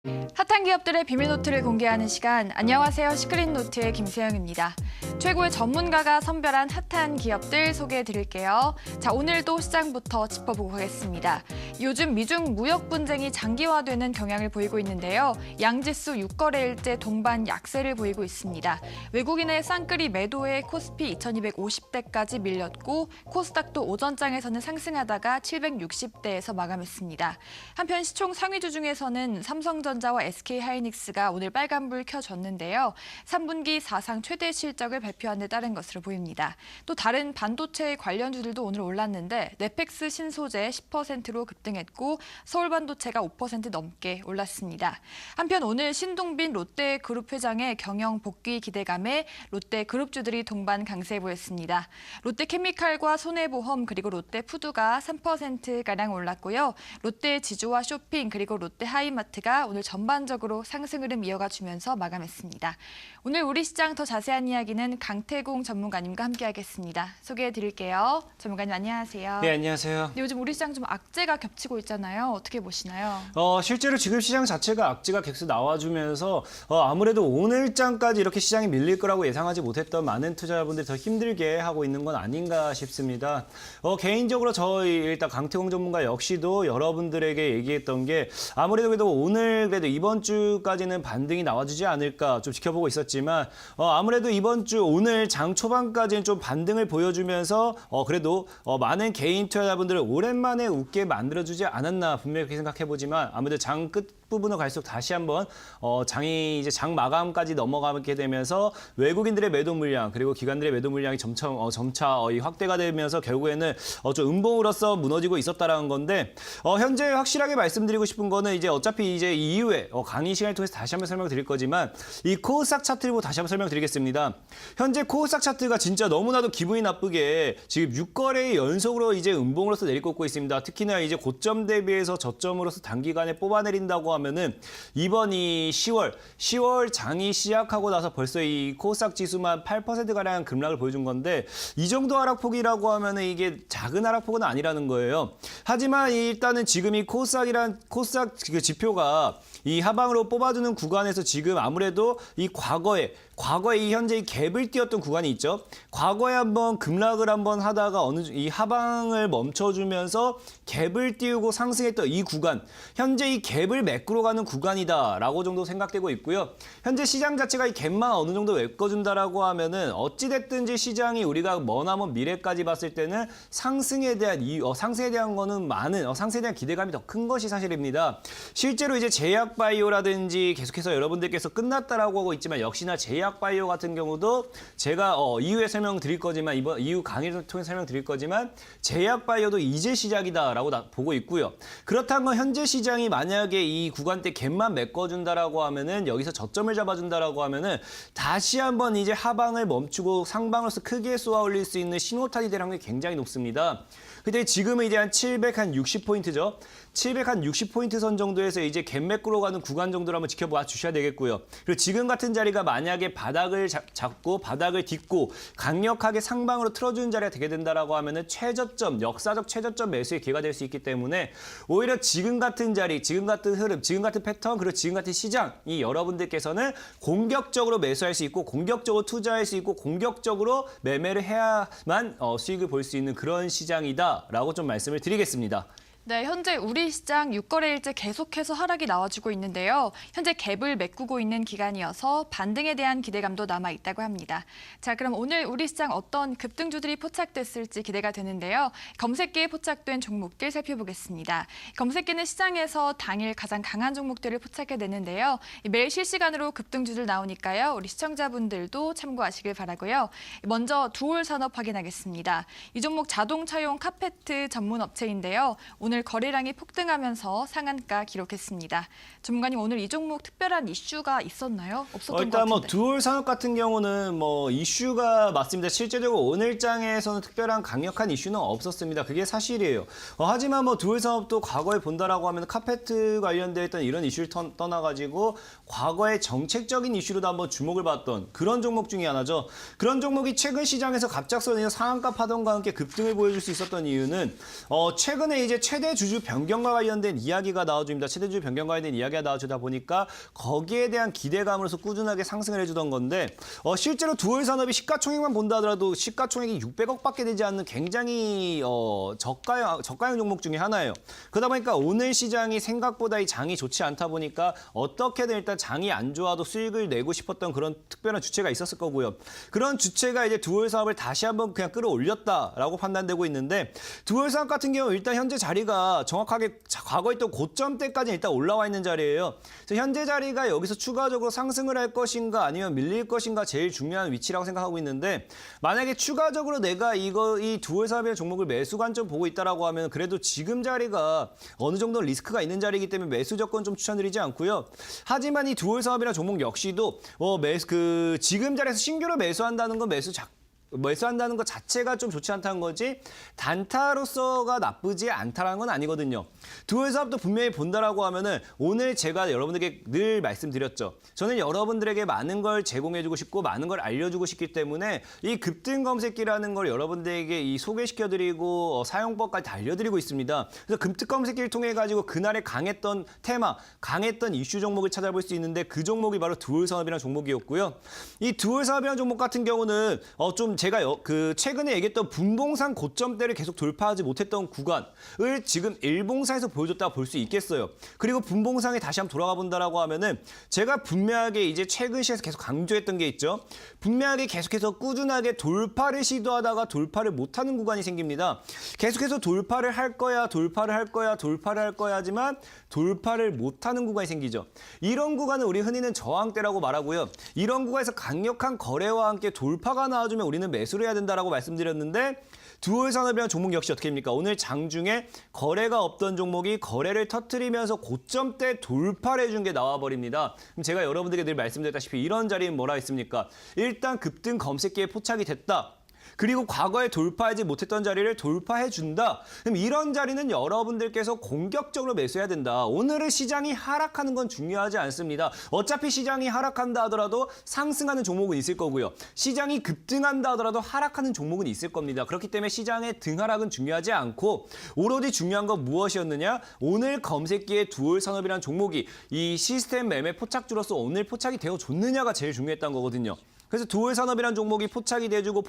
핫한 기업들의 비밀노트를 공개하는 시간. 안녕하세요. 시크릿노트의 김세영입니다. 최고의 전문가가 선별한 핫한 기업들 소개해드릴게요. 자, 오늘도 시장부터 짚어보고 가겠습니다. 요즘 미중 무역 분쟁이 장기화되는 경향을 보이고 있는데요. 양지수 6거래일째 동반 약세를 보이고 있습니다. 외국인의 쌍끌이 매도에 코스피 2250대까지 밀렸고 코스닥도 오전장에서는 상승하다가 760대에서 마감했습니다. 한편 시총 상위주 중에서는 삼성전자와 SK하이닉스가 오늘 빨간불 켜졌는데요. 3분기 사상 최대 실적을 발표한 데 따른 것으로 보입니다. 또 다른 반도체 관련주들도 오늘 올랐는데 넷펙스 신소재 10%로 급등했고 서울반도체가 5% 넘게 올랐습니다. 한편 오늘 신동빈 롯데그룹 회장의 경영 복귀 기대감에 롯데그룹주들이 동반 강세 보였습니다. 롯데케미칼과 손해보험 그리고 롯데푸드가 3%가량 올랐고요. 롯데지주와 쇼핑 그리고 롯데하이마트가 오늘 전반적으로 상승 흐름 이어가 주면서 마감했습니다. 오늘 우리 시장 더 자세한 이야기는 강태공 전문가님과 함께하겠습니다. 소개해드릴게요. 전문가님 안녕하세요. 네, 안녕하세요. 네, 요즘 우리 시장 좀 악재가 겹치고 있잖아요. 어떻게 보시나요? 실제로 지금 시장 자체가 악재가 계속 나와주면서 아무래도 오늘장까지 이렇게 시장이 밀릴 거라고 예상하지 못했던 많은 투자자분들이 더 힘들게 하고 있는 건 아닌가 싶습니다. 개인적으로 저희 일단 강태공 전문가 역시도 여러분들에게 얘기했던 게 아무래도 그래도 오늘 그래도 이번 주까지는 반등이 나와주지 않을까 좀 지켜보고 있었지만 아무래도 이번 주 오늘 장 초반까지는 좀 반등을 보여주면서 그래도 많은 개인 투자자분들을 오랜만에 웃게 만들어주지 않았나 분명히 그렇게 생각해보지만 아무래도 장 끝부분을 갈수록 다시 한번 장이 이제 장 마감까지 넘어가게 되면서 외국인들의 매도 물량 그리고 기관들의 매도 물량이 점차 확대가 되면서 결국에는 좀 음봉으로서 무너지고 있었다라는 건데 현재 확실하게 말씀드리고 싶은 거는 이제 어차피 이제 이후에 강의 시간을 통해서 다시 한번 설명드릴 거지만 이 코스닥 차트를 보고 다시 한번 설명드리겠습니다. 현재 코스닥 차트가 진짜 너무나도 기분이 나쁘게 지금 6거래 연속으로 이제 음봉으로서 내리꽂고 있습니다. 특히나 이제 고점 대비해서 저점으로서 단기간에 뽑아내린다고 하면은 이번 이 10월 장이 시작하고 나서 벌써 이 코스닥 지수만 8%가량 급락을 보여준 건데 이 정도 하락폭이라고 하면은 이게 작은 하락폭은 아니라는 거예요. 하지만 일단은 지금 이 코스닥 그 지표가 이 하방으로 뽑아주는 구간에서 지금 아무래도 이 과거에 이 현재 이 갭을 띄웠던 구간이 있죠. 과거에 한번 급락을 한번 하다가 이 하방을 멈춰주면서 갭을 띄우고 상승했던 이 구간, 현재 이 갭을 메꾸러 가는 구간이다라고 정도 생각되고 있고요. 현재 시장 자체가 이 갭만 어느 정도 메꿔준다라고 하면은 어찌됐든지 시장이 우리가 머나먼 미래까지 봤을 때는 상승에 대한 거는 많은 상승에 대한 기대감이 더 큰 것이 사실입니다. 실제로 이제 제약바이오라든지 계속해서 여러분들께서 끝났다라고 하고 있지만 역시나 제약바이오 같은 경우도 제가 이후에 설명드릴 거지만 이후 강의를 통해 설명드릴 거지만 제약바이오도 이제 시작이다라고 보고 있고요. 그렇다면 현재 시장이 만약에 이 구간대 갭만 메꿔준다라고 하면은 여기서 저점을 잡아준다라고 하면은 다시 한번 이제 하방을 멈추고 상방으로서 크게 쏘아 올릴 수 있는 신호탄이 될 확률이 굉장히 높습니다. 근데 지금은 이제 한 760포인트죠. 760포인트 선 정도에서 이제 갭 메꾸러 가는 구간 정도를 한번 지켜봐 주셔야 되겠고요. 그리고 지금 같은 자리가 만약에 바닥을 잡고 바닥을 딛고 강력하게 상방으로 틀어주는 자리가 되게 된다라고 하면은 최저점, 역사적 최저점 매수의 기회가 될 수 있기 때문에 오히려 지금 같은 자리, 지금 같은 흐름, 지금 같은 패턴, 그리고 지금 같은 시장이 여러분들께서는 공격적으로 매수할 수 있고 공격적으로 투자할 수 있고 공격적으로 매매를 해야만 수익을 볼 수 있는 그런 시장이다라고 좀 말씀을 드리겠습니다. 네, 현재 우리 시장 6거래일째 계속해서 하락이 나와주고 있는데요. 현재 갭을 메꾸고 있는 기간이어서 반등에 대한 기대감도 남아있다고 합니다. 자, 그럼 오늘 우리 시장 어떤 급등주들이 포착됐을지 기대가 되는데요. 검색기에 포착된 종목들 살펴보겠습니다. 검색기는 시장에서 당일 가장 강한 종목들을 포착해내는데요. 매일 실시간으로 급등주들 나오니까요. 우리 시청자분들도 참고하시길 바라고요. 먼저 두올산업 확인하겠습니다. 이 종목 자동차용 카페트 전문 업체인데요. 오늘 거래량이 폭등하면서 상한가 기록했습니다. 전문가님, 오늘 이 종목 특별한 이슈가 있었나요? 없었던 것 같은데. 일단 두올산업 같은 경우는 이슈가 맞습니다. 실제적으로 오늘장에서는 특별한 강력한 이슈는 없었습니다. 그게 사실이에요. 하지만 두올산업도 과거에 본다라고 하면 카페트 관련되어 있던 이런 이슈를 떠나가지고 과거의 정책적인 이슈로도 한번 주목을 받던 그런 종목 중에 하나죠. 그런 종목이 최근 시장에서 갑작스러운 상한가 파동과 함께 급등을 보여줄 수 있었던 이유는 최근에 이제 최대 최대 주주 변경과 관련된 이야기가 나와줍니다. 최대 주주 변경과 관련된 이야기가 나와주다 보니까 거기에 대한 기대감으로서 꾸준하게 상승을 해주던 건데 실제로 두월산업이 시가총액만 본다 하더라도 시가총액이 600억밖에 되지 않는 굉장히 저가형 종목 중에 하나예요. 그러다 보니까 오늘 시장이 생각보다 이 장이 좋지 않다 보니까 어떻게든 일단 장이 안 좋아도 수익을 내고 싶었던 그런 특별한 주체가 있었을 거고요. 그런 주체가 이제 두월사업을 다시 한번 그냥 끌어올렸다라고 판단되고 있는데 두월사업 같은 경우 일단 현재 자리가 정확하게 과거에 있던 고점대까지 일단 올라와 있는 자리예요. 그래서 현재 자리가 여기서 추가적으로 상승을 할 것인가 아니면 밀릴 것인가 제일 중요한 위치라고 생각하고 있는데 만약에 추가적으로 내가 이 두월사업이라는 종목을 매수 관점 보고 있다라고 하면 그래도 지금 자리가 어느 정도 리스크가 있는 자리이기 때문에 매수 조건 좀 추천드리지 않고요. 하지만 이 두월사업이라는 종목 역시도 지금 자리에서 신규로 매수한다는 건 매수한다는 것 자체가 좀 좋지 않다는 거지 단타로서가 나쁘지 않다는 건 아니거든요. 두월사업도 분명히 본다라고 하면은 오늘 제가 여러분들에게 늘 말씀드렸죠. 저는 여러분들에게 많은 걸 제공해주고 싶고 많은 걸 알려주고 싶기 때문에 이 급등 검색기라는 걸 여러분들에게 소개시켜드리고 사용법까지 다 알려드리고 있습니다. 그래서 급등 검색기를 통해 가지고 그날에 강했던 테마, 강했던 이슈 종목을 찾아볼 수 있는데 그 종목이 바로 두월사업이라는 종목이었고요. 이 두월사업이라는 종목 같은 경우는 좀 제가 최근에 얘기했던 분봉상 고점대를 계속 돌파하지 못했던 구간을 지금 일봉상에서 보여줬다고 볼 수 있겠어요. 그리고 분봉상에 다시 한번 돌아가 본다라고 하면은 제가 분명하게 이제 최근 시에서 계속 강조했던 게 있죠. 분명하게 계속해서 꾸준하게 돌파를 시도하다가 돌파를 못하는 구간이 생깁니다. 계속해서 돌파를 할 거야 하지만 돌파를 못하는 구간이 생기죠. 이런 구간은 우리 흔히는 저항대라고 말하고요. 이런 구간에서 강력한 거래와 함께 돌파가 나와주면 우리는 매수를 해야 된다라고 말씀드렸는데 두월산업이라는 종목 역시 어떻게 됩니까? 오늘 장중에 거래가 없던 종목이 거래를 터뜨리면서 고점대 돌파를 해준 게 나와버립니다. 그럼 제가 여러분들에게 늘 말씀드렸다시피 이런 자리는 뭐라 했습니까? 일단 급등 검색기에 포착이 됐다. 그리고 과거에 돌파하지 못했던 자리를 돌파해준다. 그럼 이런 자리는 여러분들께서 공격적으로 매수해야 된다. 오늘은 시장이 하락하는 건 중요하지 않습니다. 어차피 시장이 하락한다 하더라도 상승하는 종목은 있을 거고요. 시장이 급등한다 하더라도 하락하는 종목은 있을 겁니다. 그렇기 때문에 시장의 등하락은 중요하지 않고 오로지 중요한 건 무엇이었느냐? 오늘 검색기에 두월산업이라는 종목이 이 시스템 매매 포착주로서 오늘 포착이 되어줬느냐가 제일 중요했던 거거든요. 그래서 두월산업이라는 종목이 포착이 돼주고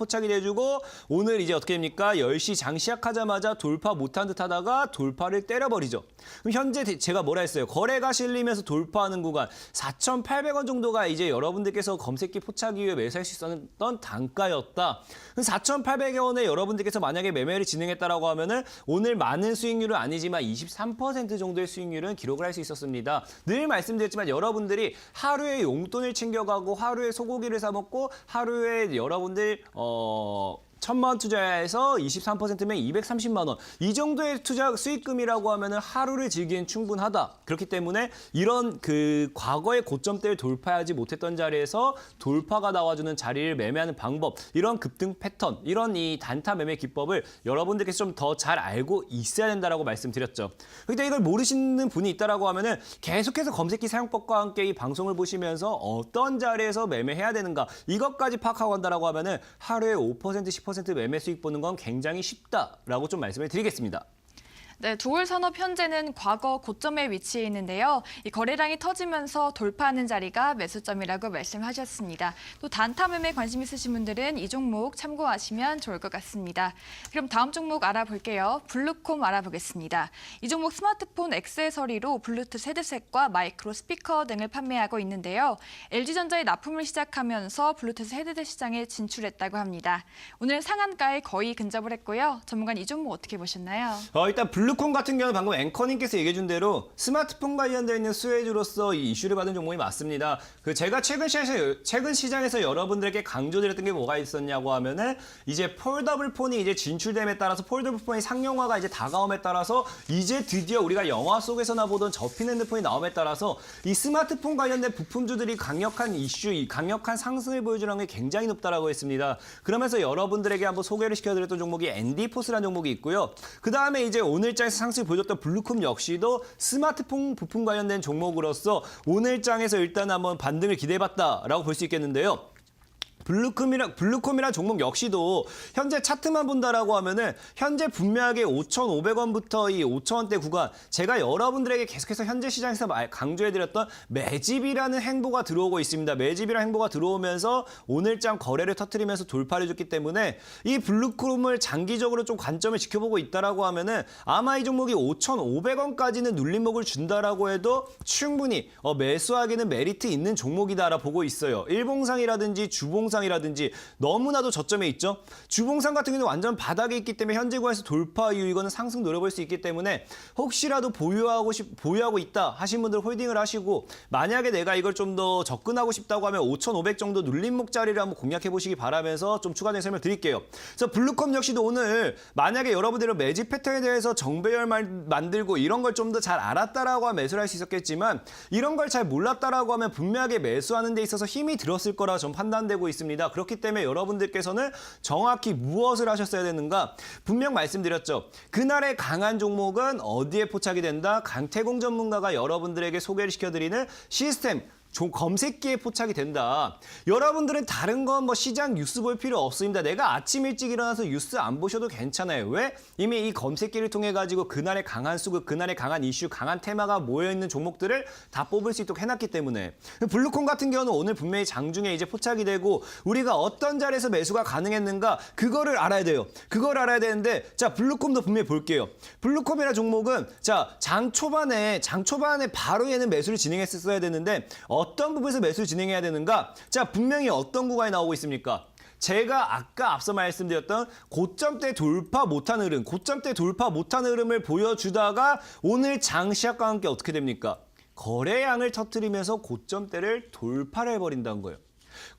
오늘 이제 어떻게 됩니까? 10시 장 시작하자마자 돌파 못한 듯 하다가 돌파를 때려버리죠. 그럼 현재 제가 뭐라 했어요? 거래가 실리면서 돌파하는 구간 4,800원 정도가 이제 여러분들께서 검색기 포착 이후에 매수할 수 있었던 단가였다. 4,800원에 여러분들께서 만약에 매매를 진행했다라고 하면은 오늘 많은 수익률은 아니지만 23% 정도의 수익률은 기록을 할 수 있었습니다. 늘 말씀드렸지만 여러분들이 하루에 용돈을 챙겨가고 하루에 소고기를 사 먹고 하루에 여러분들 1,000만 원 투자해서 23%면 230만 원. 이 정도의 투자 수익금이라고 하면은 하루를 즐기기엔 충분하다. 그렇기 때문에 이런 과거의 고점대를 돌파하지 못했던 자리에서 돌파가 나와주는 자리를 매매하는 방법, 이런 급등 패턴, 이런 이 단타 매매 기법을 여러분들께서 좀 더 잘 알고 있어야 된다라고 말씀드렸죠. 근데 이걸 모르시는 분이 있다라고 하면은 계속해서 검색기 사용법과 함께 이 방송을 보시면서 어떤 자리에서 매매해야 되는가 이것까지 파악하고 간다라고 하면은 하루에 5%, 10% 매매 수익 보는 건 굉장히 쉽다라고 좀 말씀을 드리겠습니다. 네, 두월산업 현재는 과거 고점에 위치해 있는데요. 이 거래량이 터지면서 돌파하는 자리가 매수점이라고 말씀하셨습니다. 또 단타 매매 관심 있으신 분들은 이 종목 참고하시면 좋을 것 같습니다. 그럼 다음 종목 알아볼게요. 블루콤 알아보겠습니다. 이 종목 스마트폰 액세서리로 블루투스 헤드셋과 마이크로 스피커 등을 판매하고 있는데요. LG전자에 납품을 시작하면서 블루투스 헤드셋 시장에 진출했다고 합니다. 오늘 상한가에 거의 근접을 했고요. 전문가는 이 종목 어떻게 보셨나요? 일단 블루콤 같은 경우는 방금 앵커님께서 얘기해 준 대로 스마트폰 관련되어 있는 수혜주로서 이 이슈를 받은 종목이 맞습니다. 제가 최근 시장에서 여러분들에게 강조드렸던 게 뭐가 있었냐고 하면은 이제 폴더블 폰이 이제 진출됨에 따라서 폴더블 폰이 상용화가 이제 다가옴에 따라서 이제 드디어 우리가 영화 속에서나 보던 접힌 핸드폰이 나옴에 따라서 이 스마트폰 관련된 부품주들이 강력한 이슈, 강력한 상승을 보여주는 게 굉장히 높다라고 했습니다. 그러면서 여러분들에게 한번 소개를 시켜드렸던 종목이 앤디포스라는 종목이 있고요. 그 다음에 이제 오늘장에서 상승을 보여줬던 블루콤 역시도 스마트폰 부품 관련된 종목으로서 오늘장에서 일단 한번 반등을 기대해봤다라고 볼 수 있겠는데요. 블루콤이란 종목 역시도 현재 차트만 본다라고 하면은 현재 분명하게 5,500원부터 이 5,000원대 구간 제가 여러분들에게 계속해서 현재 시장에서 강조해드렸던 매집이라는 행보가 들어오고 있습니다. 매집이라는 행보가 들어오면서 오늘장 거래를 터뜨리면서 돌파해줬기 때문에 이 블루콤을 장기적으로 좀 관점을 지켜보고 있다라고 하면은 아마 이 종목이 5,500원까지는 눌림목을 준다라고 해도 충분히 매수하기는 메리트 있는 종목이다라 보고 있어요. 일봉상이라든지 주봉상이라든지 너무나도 저점에 있죠. 주봉상 같은 경우는 완전 바닥에 있기 때문에 현재 구간에서 돌파 이후 이거는 상승 노려볼 수 있기 때문에 혹시라도 보유하고 있다 하신 분들 홀딩을 하시고 만약에 내가 이걸 좀 더 접근하고 싶다고 하면 5,500 정도 눌림목 자리를 한번 공략해 보시기 바라면서 좀 추가적인 설명 드릴게요. 그래서 블루콤 역시도 오늘 만약에 여러분들은 매집 패턴에 대해서 정배열 만들고 이런 걸 좀 더 잘 알았다라고 하면 매수를 할 수 있었겠지만 이런 걸 잘 몰랐다라고 하면 분명하게 매수하는 데 있어서 힘이 들었을 거라 좀 판단되고 있습니다. 그렇기 때문에 여러분들께서는 정확히 무엇을 하셨어야 되는가? 분명 말씀드렸죠. 그날의 강한 종목은 어디에 포착이 된다? 강태공 전문가가 여러분들에게 소개를 시켜드리는 시스템 검색기에 포착이 된다. 여러분들은 다른 건 뭐 시장 뉴스 볼 필요 없습니다. 내가 아침 일찍 일어나서 뉴스 안 보셔도 괜찮아요. 왜? 이미 이 검색기를 통해 가지고 그날의 강한 수급, 그날의 강한 이슈, 강한 테마가 모여있는 종목들을 다 뽑을 수 있도록 해놨기 때문에 블루콤 같은 경우는 오늘 분명히 장중에 이제 포착이 되고 우리가 어떤 자리에서 매수가 가능했는가 그거를 알아야 돼요. 그걸 알아야 되는데 자 블루콤도 분명히 볼게요. 블루콤이라는 종목은 자 장 초반에 바로 얘는 매수를 진행했었어야 되는데 어떤 부분에서 매수를 진행해야 되는가? 자, 분명히 어떤 구간이 나오고 있습니까? 제가 아까 앞서 말씀드렸던 고점대 돌파 못한 흐름을 보여주다가 오늘 장 시작과 함께 어떻게 됩니까? 거래량을 터뜨리면서 고점대를 돌파를 해버린다는 거예요.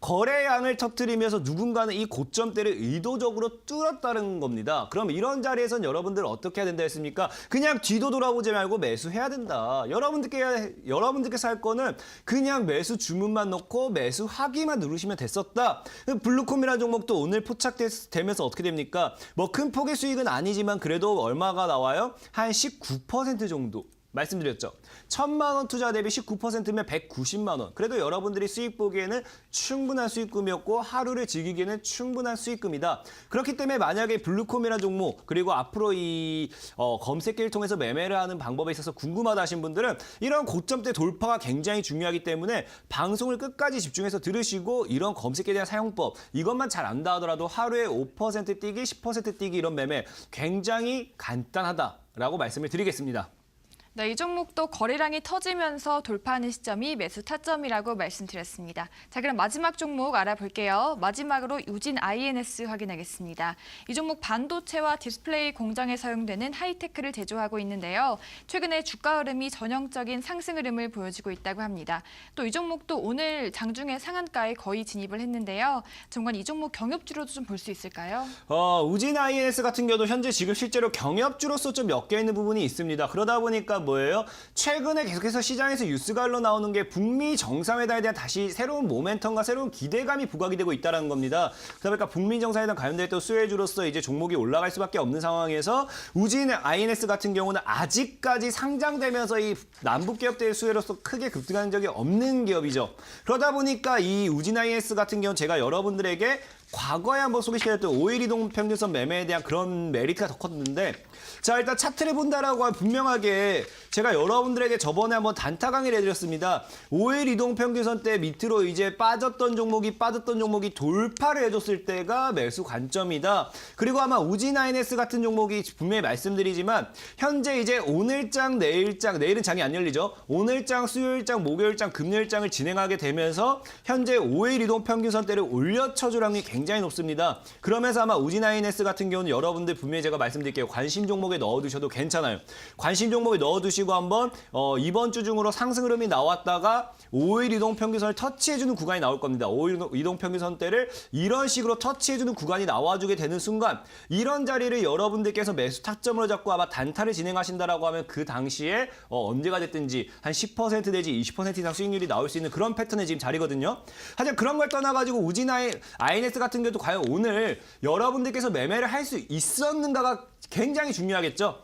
거래량을 터뜨리면서 누군가는 이 고점대를 의도적으로 뚫었다는 겁니다. 그럼 이런 자리에선 여러분들 어떻게 해야 된다 했습니까? 그냥 뒤도 돌아보지 말고 매수해야 된다. 여러분들께서 할 거는 그냥 매수 주문만 넣고 매수하기만 누르시면 됐었다. 블루콤이라는 종목도 오늘 포착되면서 어떻게 됩니까? 뭐 큰 폭의 수익은 아니지만 그래도 얼마가 나와요? 한 19% 정도. 말씀드렸죠. 1,000만 원 투자 대비 19%면 190만 원. 그래도 여러분들이 수익 보기에는 충분한 수익금이었고 하루를 즐기기에는 충분한 수익금이다. 그렇기 때문에 만약에 블루콤이라는 종목 그리고 앞으로 이 검색기를 통해서 매매를 하는 방법에 있어서 궁금하다 하신 분들은 이런 고점대 돌파가 굉장히 중요하기 때문에 방송을 끝까지 집중해서 들으시고 이런 검색기에 대한 사용법 이것만 잘 안다 하더라도 하루에 5% 뛰기, 10% 뛰기 이런 매매 굉장히 간단하다라고 말씀을 드리겠습니다. 네, 이 종목도 거래량이 터지면서 돌파하는 시점이 매수 타점이라고 말씀드렸습니다. 자, 그럼 마지막 종목 알아볼게요. 마지막으로 우진 INS 확인하겠습니다. 이 종목 반도체와 디스플레이 공장에 사용되는 하이테크를 제조하고 있는데요. 최근에 주가 흐름이 전형적인 상승 흐름을 보여주고 있다고 합니다. 또 이 종목도 오늘 장중에 상한가에 거의 진입을 했는데요. 정말 이 종목 경협주로도 좀 볼 수 있을까요? 우진 INS 같은 경우도 현재 지금 실제로 경협주로서 좀 엮여 있는 부분이 있습니다. 그러다 보니까 뭐예요? 최근에 계속해서 시장에서 뉴스가 흘러나오는 게 북미 정상회담에 대한 다시 새로운 모멘텀과 새로운 기대감이 부각이 되고 있다는 겁니다. 그러다 보니까 북미 정상회담 관련된 수혜주로서 이제 종목이 올라갈 수밖에 없는 상황에서 우진 INS 같은 경우는 아직까지 상장되면서 이 남북 기업들의 수혜로서 크게 급등한 적이 없는 기업이죠. 그러다 보니까 이 우진 INS 같은 경우는 제가 여러분들에게 과거에 한번 소개시켜드렸던 5일 이동 평균선 매매에 대한 그런 메리트가 더 컸는데 자 일단 차트를 본다라고 하면 분명하게 제가 여러분들에게 저번에 한번 단타 강의를 해드렸습니다. 5일 이동 평균선 때 밑으로 이제 빠졌던 종목이 돌파를 해줬을 때가 매수 관점이다. 그리고 아마 우진 INS 같은 종목이 분명히 말씀드리지만 현재 이제 오늘장, 내일은 장이 안 열리죠. 오늘장, 수요일장, 목요일장, 금요일장을 진행하게 되면서 현재 5일 이동 평균선대를 올려쳐줄 확률이 굉장히 높습니다. 그러면서 아마 우진 INS 같은 경우는 여러분들 분명히 제가 말씀드릴게요. 관심 종목에 넣어두셔도 괜찮아요. 관심 종목에 넣어두시고 한번 이번 주 중으로 상승 흐름이 나왔다가 5일 이동 평균선을 터치해주는 구간이 나올 겁니다. 5일 이동 평균선대를 이런 식으로 터치해주는 구간이 나와주게 되는 순간 이런 자리를 여러분들께서 매수 타점으로 잡고 아마 단타를 진행하신다라고 하면 그 당시에 언제가 됐든지 한 10% 내지 20% 이상 수익률이 나올 수 있는 그런 패턴의 지금 자리거든요. 하지만 그런 걸 떠나가지고 우진 INS 같은 경우도 과연 오늘 여러분들께서 매매를 할 수 있었는가가 굉장히 중요하겠죠.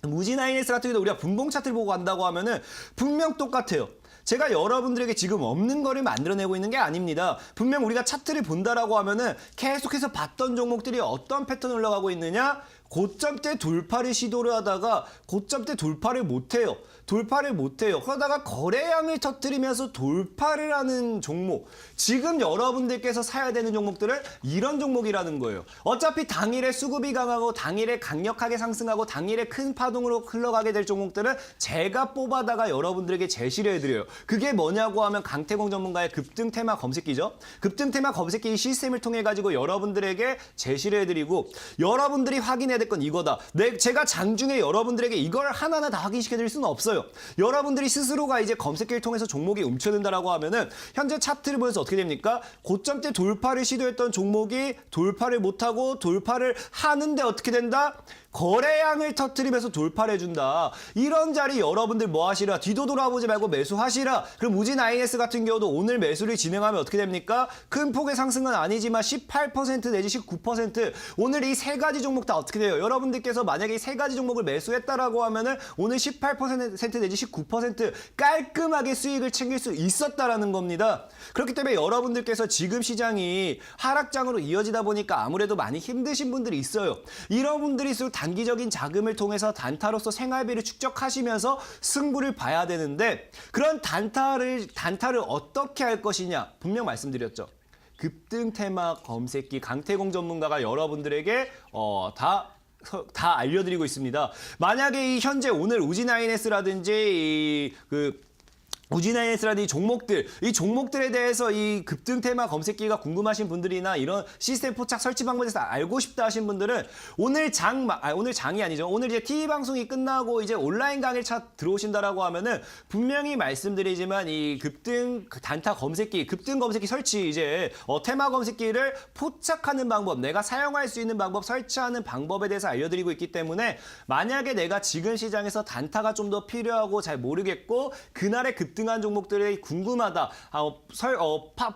우진 INS 같은 경우도 우리가 분봉 차트를 보고 간다고 하면은 분명 똑같아요. 제가 여러분들에게 지금 없는 거를 만들어내고 있는 게 아닙니다. 분명 우리가 차트를 본다라고 하면은 계속해서 봤던 종목들이 어떤 패턴을 올라가고 있느냐? 고점대 돌파를 시도를 하다가 고점대 돌파를 못해요. 그러다가 거래량을 터뜨리면서 돌파를 하는 종목. 지금 여러분들께서 사야 되는 종목들은 이런 종목이라는 거예요. 어차피 당일에 수급이 강하고 당일에 강력하게 상승하고 당일에 큰 파동으로 흘러가게 될 종목들은 제가 뽑아다가 여러분들에게 제시를 해드려요. 그게 뭐냐고 하면 강태공 전문가의 급등 테마 검색기죠. 급등 테마 검색기 시스템을 통해 가지고 여러분들에게 제시를 해드리고 여러분들이 확인해야 될 건 이거다. 제가 장중에 여러분들에게 이걸 하나하나 다 확인시켜 드릴 수는 없어요. 여러분들이 스스로가 이제 검색기를 통해서 종목이 움츠든다라고 하면은 현재 차트를 보면서 어떻게 됩니까? 고점대 돌파를 시도했던 종목이 돌파를 못하고 돌파를 하는데 어떻게 된다? 거래량을 터뜨리면서 돌파를 해준다. 이런 자리 여러분들 뭐 하시라? 뒤도 돌아보지 말고 매수하시라. 그럼 우진 INS 같은 경우도 오늘 매수를 진행하면 어떻게 됩니까? 큰 폭의 상승은 아니지만 18% 내지 19% 오늘 이 세 가지 종목 다 어떻게 돼요? 여러분들께서 만약에 이 세 가지 종목을 매수했다라고 하면은 오늘 18% 내지 19% 깔끔하게 수익을 챙길 수 있었다라는 겁니다. 그렇기 때문에 여러분들께서 지금 시장이 하락장으로 이어지다 보니까 아무래도 많이 힘드신 분들이 있어요. 이런 분들일수록 단기적인 자금을 통해서 단타로서 생활비를 축적하시면서 승부를 봐야 되는데 그런 단타를 어떻게 할 것이냐 분명 말씀드렸죠. 급등 테마 검색기 강태공 전문가가 여러분들에게 다 알려드리고 있습니다. 만약에 이 현재 오늘 우진INS라든지 우진INS라든지 이 종목들에 대해서 이 급등 테마 검색기가 궁금하신 분들이나 이런 시스템 포착 설치 방법에 대해서 알고 싶다 하신 분들은 오늘 장이 아니죠. 오늘 이제 TV 방송이 끝나고 이제 온라인 강의 들어오신다라고 하면은 분명히 말씀드리지만 이 단타 검색기, 급등 검색기 설치 이제 테마 검색기를 포착하는 방법, 내가 사용할 수 있는 방법, 설치하는 방법에 대해서 알려드리고 있기 때문에 만약에 내가 지금 시장에서 단타가 좀 더 필요하고 잘 모르겠고 그날의 급등한 종목들이 궁금하다,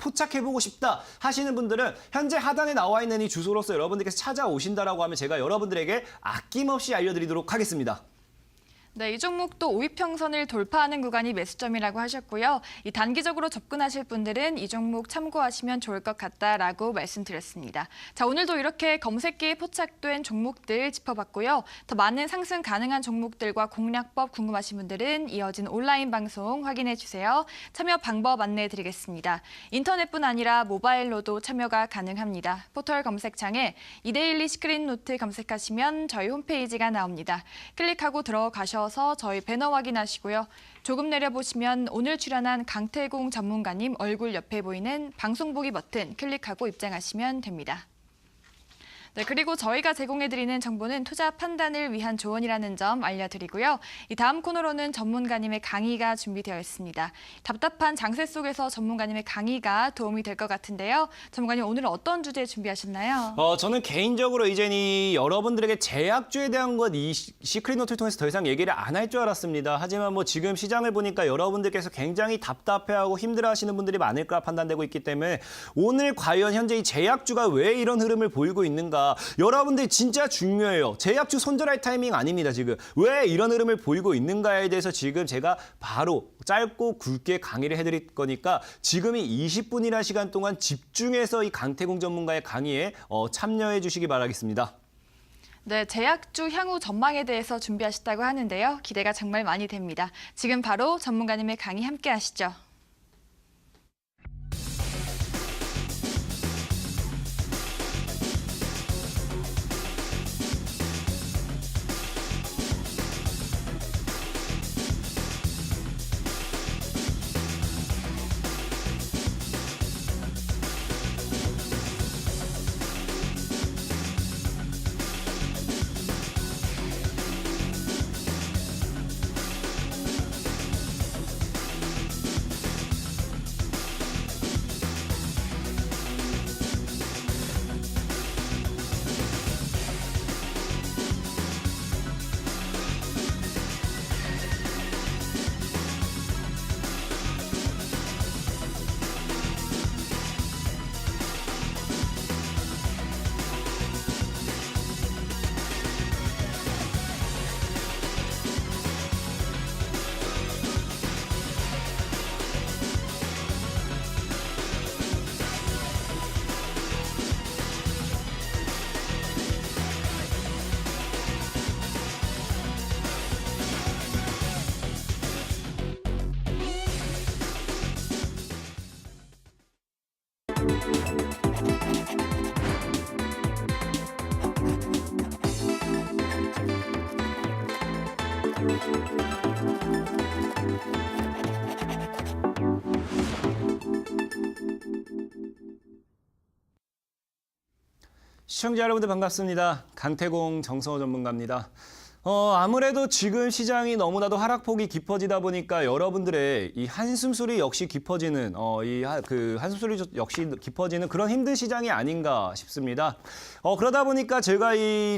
포착해보고 싶다 하시는 분들은 현재 하단에 나와 있는 이 주소로서 여러분들께서 찾아오신다라고 하면 제가 여러분들에게 아낌없이 알려드리도록 하겠습니다. 네, 이 종목도 5위평선을 돌파하는 구간이 매수점이라고 하셨고요. 이 단기적으로 접근하실 분들은 이 종목 참고하시면 좋을 것 같다라고 말씀드렸습니다. 자, 오늘도 이렇게 검색기에 포착된 종목들 짚어봤고요. 더 많은 상승 가능한 종목들과 공략법 궁금하신 분들은 이어진 온라인 방송 확인해 주세요. 참여 방법 안내해 드리겠습니다. 인터넷뿐 아니라 모바일로도 참여가 가능합니다. 포털 검색창에 이데일리 시크릿노트 검색하시면 저희 홈페이지가 나옵니다. 클릭하고 들어가셔서 저희 배너 확인하시고요. 조금 내려보시면 오늘 출연한 강태공 전문가님 얼굴 옆에 보이는 방송 보기 버튼 클릭하고 입장하시면 됩니다. 네, 그리고 저희가 제공해드리는 정보는 투자 판단을 위한 조언이라는 점 알려드리고요. 이 다음 코너로는 전문가님의 강의가 준비되어 있습니다. 답답한 장세 속에서 전문가님의 강의가 도움이 될 것 같은데요. 전문가님 오늘은 어떤 주제 준비하셨나요? 저는 개인적으로 이제는 여러분들에게 제약주에 대한 것 이 시크릿노트를 통해서 더 이상 얘기를 안 할 줄 알았습니다. 하지만 뭐 지금 시장을 보니까 여러분들께서 굉장히 답답해하고 힘들어하시는 분들이 많을 거라 판단되고 있기 때문에 오늘 과연 현재 이 제약주가 왜 이런 흐름을 보이고 있는가 여러분들 진짜 중요해요. 제약주 손절할 타이밍 아닙니다. 지금 왜 이런 흐름을 보이고 있는가에 대해서 지금 제가 바로 짧고 굵게 강의를 해드릴 거니까 지금이 20분이라는 시간 동안 집중해서 이 강태공 전문가의 강의에 참여해 주시기 바라겠습니다. 네, 제약주 향후 전망에 대해서 준비하셨다고 하는데요. 기대가 정말 많이 됩니다. 지금 바로 전문가님의 강의 함께 하시죠. 시청자 여러분들 반갑습니다. 강태공 정성호 전문가입니다. 아무래도 지금 시장이 너무나도 하락폭이 깊어지다 보니까 여러분들의 이 한숨소리 역시 깊어지는 한숨소리 역시 깊어지는 그런 힘든 시장이 아닌가 싶습니다. 그러다 보니까 제가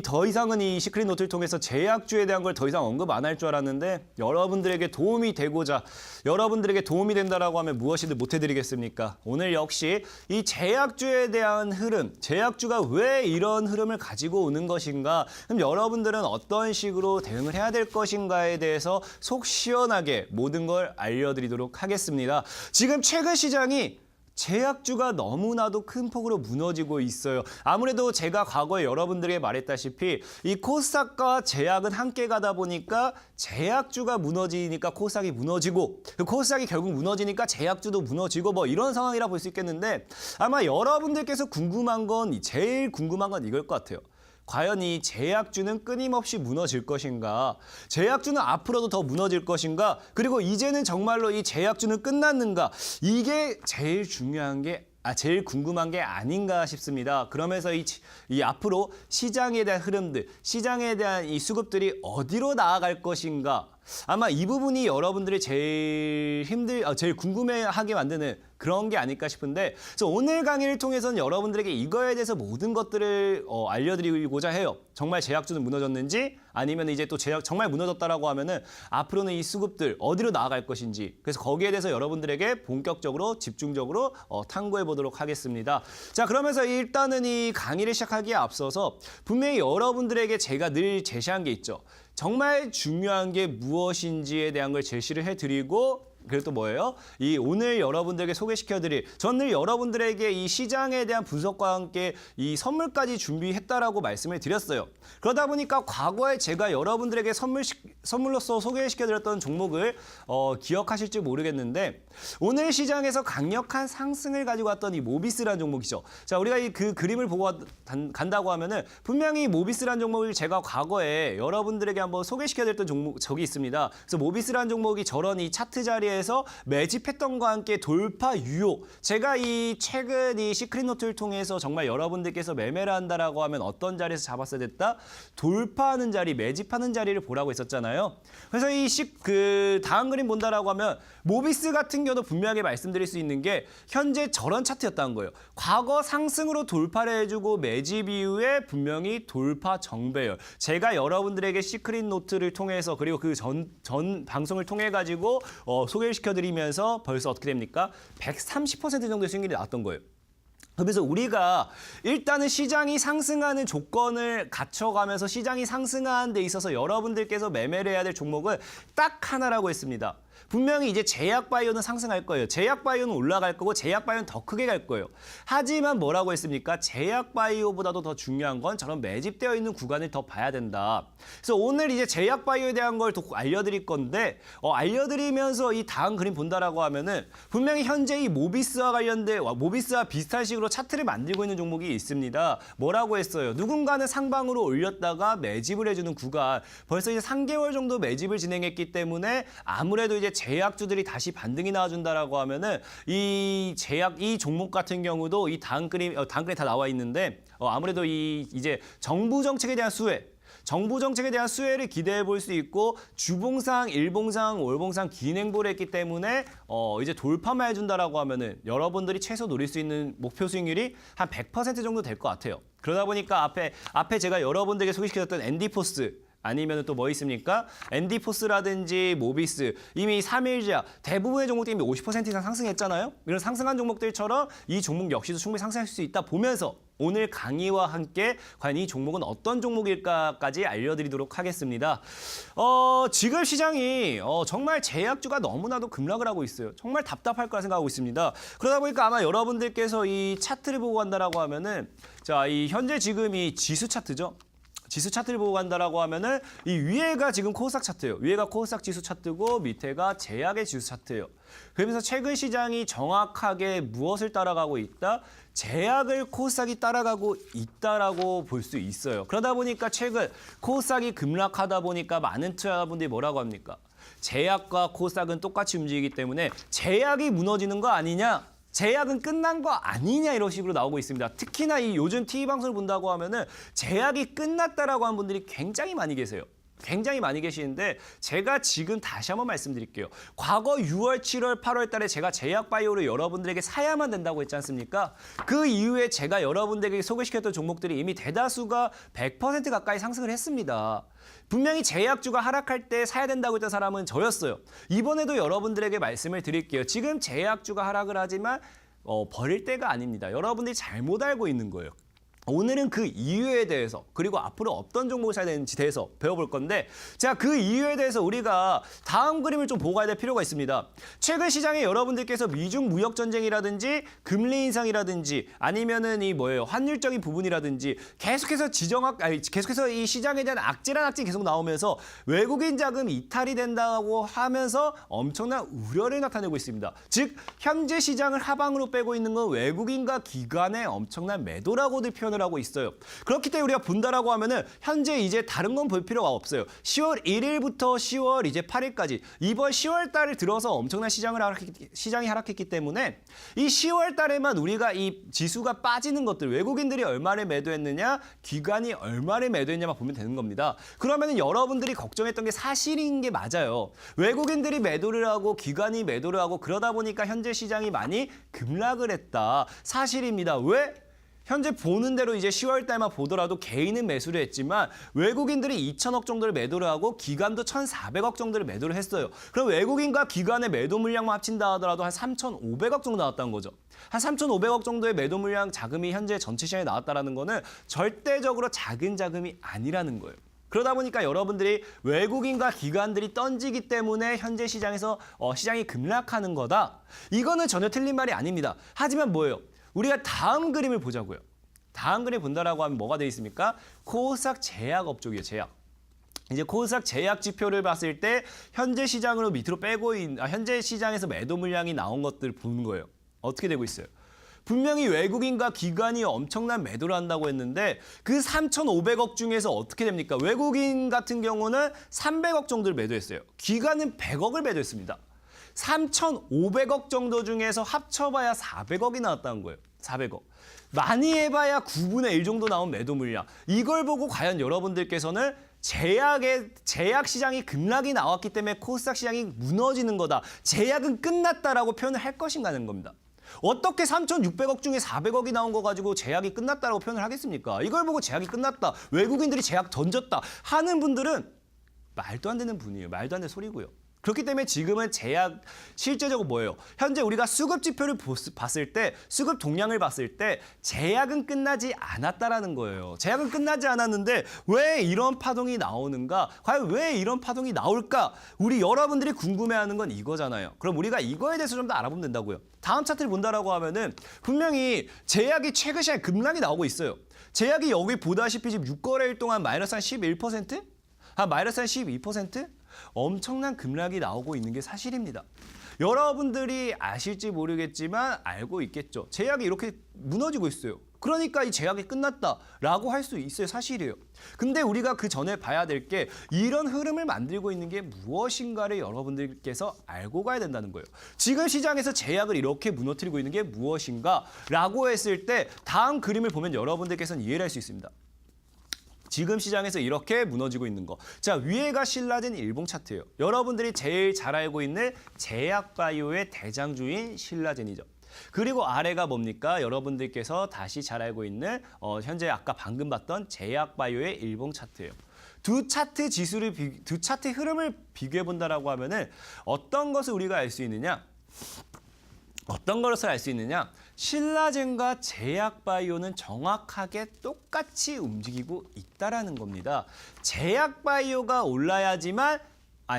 더 이상은 이 시크릿 노트를 통해서 제약주에 대한 걸 더 이상 언급 안 할 줄 알았는데 여러분들에게 도움이 되고자 여러분들에게 도움이 된다라고 하면 무엇이든 못 해드리겠습니까? 오늘 역시 이 제약주에 대한 흐름, 제약주가 왜 이런 흐름을 가지고 오는 것인가? 그럼 여러분들은 어떤 식으로 대응을 해야 될 것인가에 대해서 속 시원하게 모든 걸 알려드리도록 하겠습니다. 지금 최근 시장이 제약주가 너무나도 큰 폭으로 무너지고 있어요. 아무래도 제가 과거에 여러분들에게 말했다시피 이 코스닥과 제약은 함께 가다 보니까 제약주가 무너지니까 코스닥이 무너지고 코스닥이 결국 무너지니까 제약주도 무너지고 뭐 이런 상황이라 볼 수 있겠는데 아마 여러분들께서 제일 궁금한 건 이걸 것 같아요. 과연 이 제약주는 끊임없이 무너질 것인가? 제약주는 앞으로도 더 무너질 것인가? 그리고 이제는 정말로 이 제약주는 끝났는가? 이게 제일 중요한 게 제일 궁금한 게 아닌가 싶습니다. 그러면서 이 앞으로 시장에 대한 흐름들, 시장에 대한 이 수급들이 어디로 나아갈 것인가? 아마 이 부분이 여러분들이 제일 궁금해하게 만드는 그런 게 아닐까 싶은데 그래서 오늘 강의를 통해서는 여러분들에게 이거에 대해서 모든 것들을 알려드리고자 해요. 정말 제약주는 무너졌는지 아니면 이제 또 제약 정말 무너졌다라고 하면은 앞으로는 이 수급들 어디로 나아갈 것인지 그래서 거기에 대해서 여러분들에게 본격적으로 집중적으로 탐구해 보도록 하겠습니다. 자, 그러면서 일단은 이 강의를 시작하기에 앞서서 분명히 여러분들에게 제가 늘 제시한 게 있죠. 정말 중요한 게 무엇인지에 대한 걸 제시를 해드리고 그리고 또 뭐예요? 오늘 여러분들에게 소개시켜드릴 저는 늘 여러분들에게 이 시장에 대한 분석과 함께 이 선물까지 준비했다라고 말씀을 드렸어요. 그러다 보니까 과거에 제가 여러분들에게 선물로서 소개시켜드렸던 종목을 기억하실지 모르겠는데 오늘 시장에서 강력한 상승을 가지고 왔던 이 모비스라는 종목이죠. 자, 우리가 그 그림을 보고 간다고 하면은 분명히 모비스라는 종목을 제가 과거에 여러분들에게 한번 소개시켜드렸던 적이 있습니다. 그래서 모비스라는 종목이 저런 이 차트 자리에 에서 매집했던 것과 함께 돌파 유효. 제가 최근 이 시크릿 노트를 통해서 정말 여러분들께서 매매를 한다라고 하면 어떤 자리에서 잡았어야 됐다? 돌파하는 자리, 매집하는 자리를 보라고 했었잖아요. 그래서 다음 그림 본다라고 하면 모비스 같은 경우도 분명하게 말씀드릴 수 있는 게 현재 저런 차트였다는 거예요. 과거 상승으로 돌파를 해주고 매집 이후에 분명히 돌파 정배열. 제가 여러분들에게 시크릿 노트를 통해서 그리고 그 전 방송을 통해 가지고 소개를 시켜드리면서 벌써 어떻게 됩니까? 130% 정도의 수익률이 나왔던 거예요. 그래서 우리가 일단은 시장이 상승하는 조건을 갖춰가면서 시장이 상승하는 데 있어서 여러분들께서 매매를 해야 될 종목은 딱 하나라고 했습니다. 분명히 이제 제약바이오는 상승할 거예요. 제약바이오는 올라갈 거고 제약바이오는 더 크게 갈 거예요. 하지만 뭐라고 했습니까? 제약바이오보다도 더 중요한 건 저런 매집되어 있는 구간을 더 봐야 된다. 그래서 오늘 이제 제약바이오에 대한 걸 더 알려드릴 건데 알려드리면서 이 다음 그림 본다라고 하면은 분명히 현재 이 모비스와 관련된 모비스와 비슷한 식으로 차트를 만들고 있는 종목이 있습니다. 뭐라고 했어요? 누군가는 상방으로 올렸다가 매집을 해주는 구간. 벌써 이제 3개월 정도 매집을 진행했기 때문에 아무래도 이제 제약주들이 다시 반등이 나와준다라고 하면은 이 종목 같은 경우도 이 다음 그림에 다 나와 있는데 아무래도 이제 정부 정책에 대한 수혜를 기대해 볼 수 있고 주봉상, 일봉상, 월봉상 긴행보를 했기 때문에 이제 돌파만 해준다라고 하면은 여러분들이 최소 노릴 수 있는 목표 수익률이 한 100% 정도 될 것 같아요. 그러다 보니까 앞에 제가 여러분들에게 소개시켰던 엔디포스 아니면 또 뭐 있습니까? 엔디포스라든지 모비스 이미 3일자 대부분의 종목들이 이미 50% 이상 상승했잖아요. 이런 상승한 종목들처럼 이 종목 역시도 충분히 상승할 수 있다 보면서 오늘 강의와 함께 과연 이 종목은 어떤 종목일까까지 알려드리도록 하겠습니다. 지금 시장이 정말 제약주가 너무나도 급락을 하고 있어요. 정말 답답할 거라 생각하고 있습니다. 그러다 보니까 아마 여러분들께서 이 차트를 보고 간다라고 하면은 자, 이 현재 지금 이 지수 차트죠. 지수 차트를 보고 간다라고 하면은 이 위에가 지금 코스닥 차트예요. 위에가 코스닥 지수 차트고 밑에가 제약의 지수 차트예요. 그러면서 최근 시장이 정확하게 무엇을 따라가고 있다? 제약을 코스닥이 따라가고 있다라고 볼 수 있어요. 그러다 보니까 최근 코스닥이 급락하다 보니까 많은 투자자분들이 뭐라고 합니까? 제약과 코스닥은 똑같이 움직이기 때문에 제약이 무너지는 거 아니냐? 제약은 끝난 거 아니냐 이런 식으로 나오고 있습니다. 특히나 이 요즘 TV 방송을 본다고 하면은 제약이 끝났다라고 하는 분들이 굉장히 많이 계세요. 굉장히 많이 계시는데 제가 지금 다시 한번 말씀드릴게요. 과거 6월, 7월, 8월 달에 제가 제약바이오를 여러분들에게 사야만 된다고 했지 않습니까? 그 이후에 제가 여러분들에게 소개시켰던 종목들이 이미 대다수가 100% 가까이 상승을 했습니다. 분명히 제약주가 하락할 때 사야 된다고 했던 사람은 저였어요. 이번에도 여러분들에게 말씀을 드릴게요. 지금 제약주가 하락을 하지만 버릴 때가 아닙니다. 여러분들이 잘못 알고 있는 거예요. 오늘은 그 이유에 대해서 그리고 앞으로 어떤 종목을 사야 되는지 대해서 배워볼 건데 자, 그 이유에 대해서 우리가 다음 그림을 좀 보고 가야 될 필요가 있습니다. 최근 시장에 여러분들께서 미중 무역 전쟁이라든지 금리 인상이라든지 아니면은 이 뭐예요? 환율적인 부분이라든지 계속해서 계속해서 이 시장에 대한 악재란 악재 계속 나오면서 외국인 자금 이탈이 된다고 하면서 엄청난 우려를 나타내고 있습니다. 즉 현재 시장을 하방으로 빼고 있는 건 외국인과 기관의 엄청난 매도라고들 표현을 하고 있어요. 그렇기 때문에 우리가 본다라고 하면은 현재 이제 다른 건 볼 필요가 없어요. 10월 1일부터 10월 이제 8일까지 이번 10월 달을 들어서 엄청난 시장이 하락했기 때문에 이 10월 달에만 우리가 이 지수가 빠지는 것들 외국인들이 얼마를 매도했느냐 기관이 얼마를 매도했냐만 보면 되는 겁니다. 그러면은 여러분들이 걱정했던 게 사실인 게 맞아요. 외국인들이 매도를 하고 기관이 매도를 하고 그러다 보니까 현재 시장이 많이 급락을 했다. 사실입니다. 왜? 현재 보는 대로 이제 10월 달만 보더라도 개인은 매수를 했지만 외국인들이 2천억 정도를 매도를 하고 기관도 1,400억 정도를 매도를 했어요. 그럼 외국인과 기관의 매도 물량만 합친다 하더라도 한 3,500억 정도 나왔다는 거죠. 한 3,500억 정도의 매도 물량 자금이 현재 전체 시장에 나왔다는 거는 절대적으로 작은 자금이 아니라는 거예요. 그러다 보니까 여러분들이 외국인과 기관들이 던지기 때문에 현재 시장에서 시장이 급락하는 거다. 이거는 전혀 틀린 말이 아닙니다. 하지만 뭐예요? 우리가 다음 그림을 보자고요. 다음 그림 본다라고 하면 뭐가 돼 있습니까? 코스닥 제약 업종이에요. 제약. 이제 코스닥 제약 지표를 봤을 때 현재 시장으로 밑으로 현재 시장에서 매도 물량이 나온 것들을 보는 거예요. 어떻게 되고 있어요? 분명히 외국인과 기관이 엄청난 매도를 한다고 했는데 그 3,500억 중에서 어떻게 됩니까? 외국인 같은 경우는 300억 정도를 매도했어요. 기관은 100억을 매도했습니다. 3,500억 정도 중에서 합쳐봐야 400억이 나왔다는 거예요. 400억. 많이 해봐야 9분의 1 정도 나온 매도 물량. 이걸 보고 과연 여러분들께서는 제약 시장이 급락이 나왔기 때문에 코스닥 시장이 무너지는 거다. 제약은 끝났다라고 표현을 할 것인가 하는 겁니다. 어떻게 3,600억 중에 400억이 나온 거 가지고 제약이 끝났다라고 표현을 하겠습니까? 이걸 보고 제약이 끝났다. 외국인들이 제약 던졌다. 하는 분들은 말도 안 되는 분이에요. 말도 안 되는 소리고요. 그렇기 때문에 지금은 제약 실제적으로 뭐예요? 현재 우리가 수급 지표를 봤을 때 수급 동향을 봤을 때 제약은 끝나지 않았다라는 거예요. 제약은 끝나지 않았는데 왜 이런 파동이 나오는가? 과연 왜 이런 파동이 나올까? 우리 여러분들이 궁금해하는 건 이거잖아요. 그럼 우리가 이거에 대해서 좀 더 알아보면 된다고요. 다음 차트를 본다라고 하면은 분명히 제약이 최근 시장에 급락이 나오고 있어요. 제약이 여기 보다시피 지금 6거래일 동안 마이너스 한 11%? 한 마이너스 한 12%? 엄청난 급락이 나오고 있는 게 사실입니다. 여러분들이 아실지 모르겠지만 알고 있겠죠. 제약이 이렇게 무너지고 있어요. 그러니까 이 제약이 끝났다라고 할 수 있어요. 사실이에요. 근데 우리가 그 전에 봐야 될 게 이런 흐름을 만들고 있는 게 무엇인가를 여러분들께서 알고 가야 된다는 거예요. 지금 시장에서 제약을 이렇게 무너뜨리고 있는 게 무엇인가라고 했을 때 다음 그림을 보면 여러분들께서는 이해를 할 수 있습니다. 지금 시장에서 이렇게 무너지고 있는 거. 자, 위에가 신라젠 일봉 차트예요. 여러분들이 제일 잘 알고 있는 제약바이오의 대장주인 신라젠이죠. 그리고 아래가 뭡니까? 여러분들께서 다시 잘 알고 있는 현재 아까 방금 봤던 제약바이오의 일봉 차트예요. 두 차트 흐름을 비교해 본다라고 하면은 어떤 것을 우리가 알 수 있느냐? 어떤 것을 알 수 있느냐? 신라젠과 제약바이오는 정확하게 똑같이 움직이고 있다라는 겁니다. 제약바이오가 올라야지만,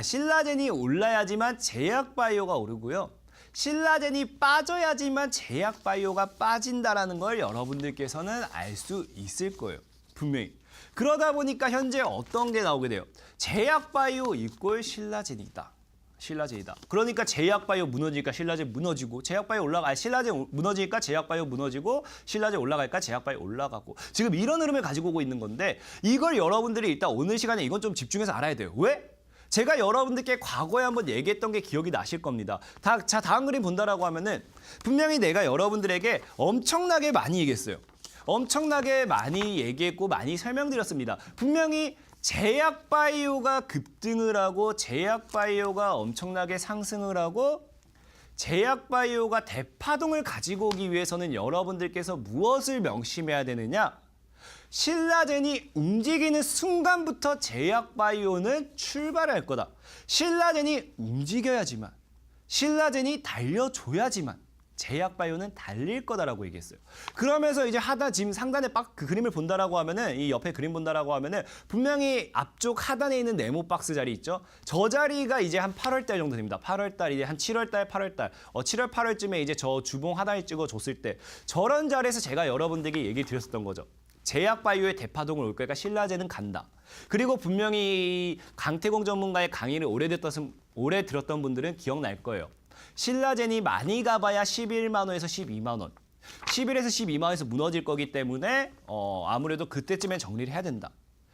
신라젠이 올라야지만 제약바이오가 오르고요. 신라젠이 빠져야지만 제약바이오가 빠진다라는 걸 여러분들께서는 알 수 있을 거예요. 분명히. 그러다 보니까 현재 어떤 게 나오게 돼요? 제약바이오 이꼴 신라젠이다. 신라젠이다. 그러니까 제약바이오 무너지니까 신라젠 무너지고 신라젠 무너지니까 제약바이오 무너지고 신라젠 올라가니까 제약바이오 올라가고 지금 이런 흐름을 가지고 오고 있는 건데 이걸 여러분들이 일단 오늘 시간에 이건 좀 집중해서 알아야 돼요. 왜? 제가 여러분들께 과거에 한번 얘기했던 게 기억이 나실 겁니다. 자, 다음 그림 본다라고 하면은 분명히 내가 여러분들에게 엄청나게 많이 얘기했어요. 엄청나게 많이 얘기했고 많이 설명드렸습니다. 분명히 제약바이오가 급등을 하고 제약바이오가 엄청나게 상승을 하고 제약바이오가 대파동을 가지고 오기 위해서는 여러분들께서 무엇을 명심해야 되느냐? 신라젠이 움직이는 순간부터 제약바이오는 출발할 거다. 신라젠이 움직여야지만, 신라젠이 달려줘야지만 제약바이오는 달릴 거다라고 얘기했어요. 그러면서 이제 지금 상단에 그 그림을 본다라고 하면은 이 옆에 그림 본다라고 하면은 분명히 앞쪽 하단에 있는 네모 박스 자리 있죠. 저 자리가 이제 한 8월 달 정도 됩니다. 8월 달 이제 한 7월 달, 8월 달, 7월 8월쯤에 이제 저 주봉 하단에 찍어줬을 때 저런 자리에서 제가 여러분들에게 얘기 드렸었던 거죠. 제약바이오의 대파동을 올 거니까 신라젠은 간다. 그리고 분명히 강태공 전문가의 강의를 오래 들었던 분들은 기억날 거예요. 신라젠이 많이 가봐야 11만 원에서 12만 원. 11에서 12만 원에서 무너질 거기 때문에 아무래도 그때쯤엔 정리를 해야 된다.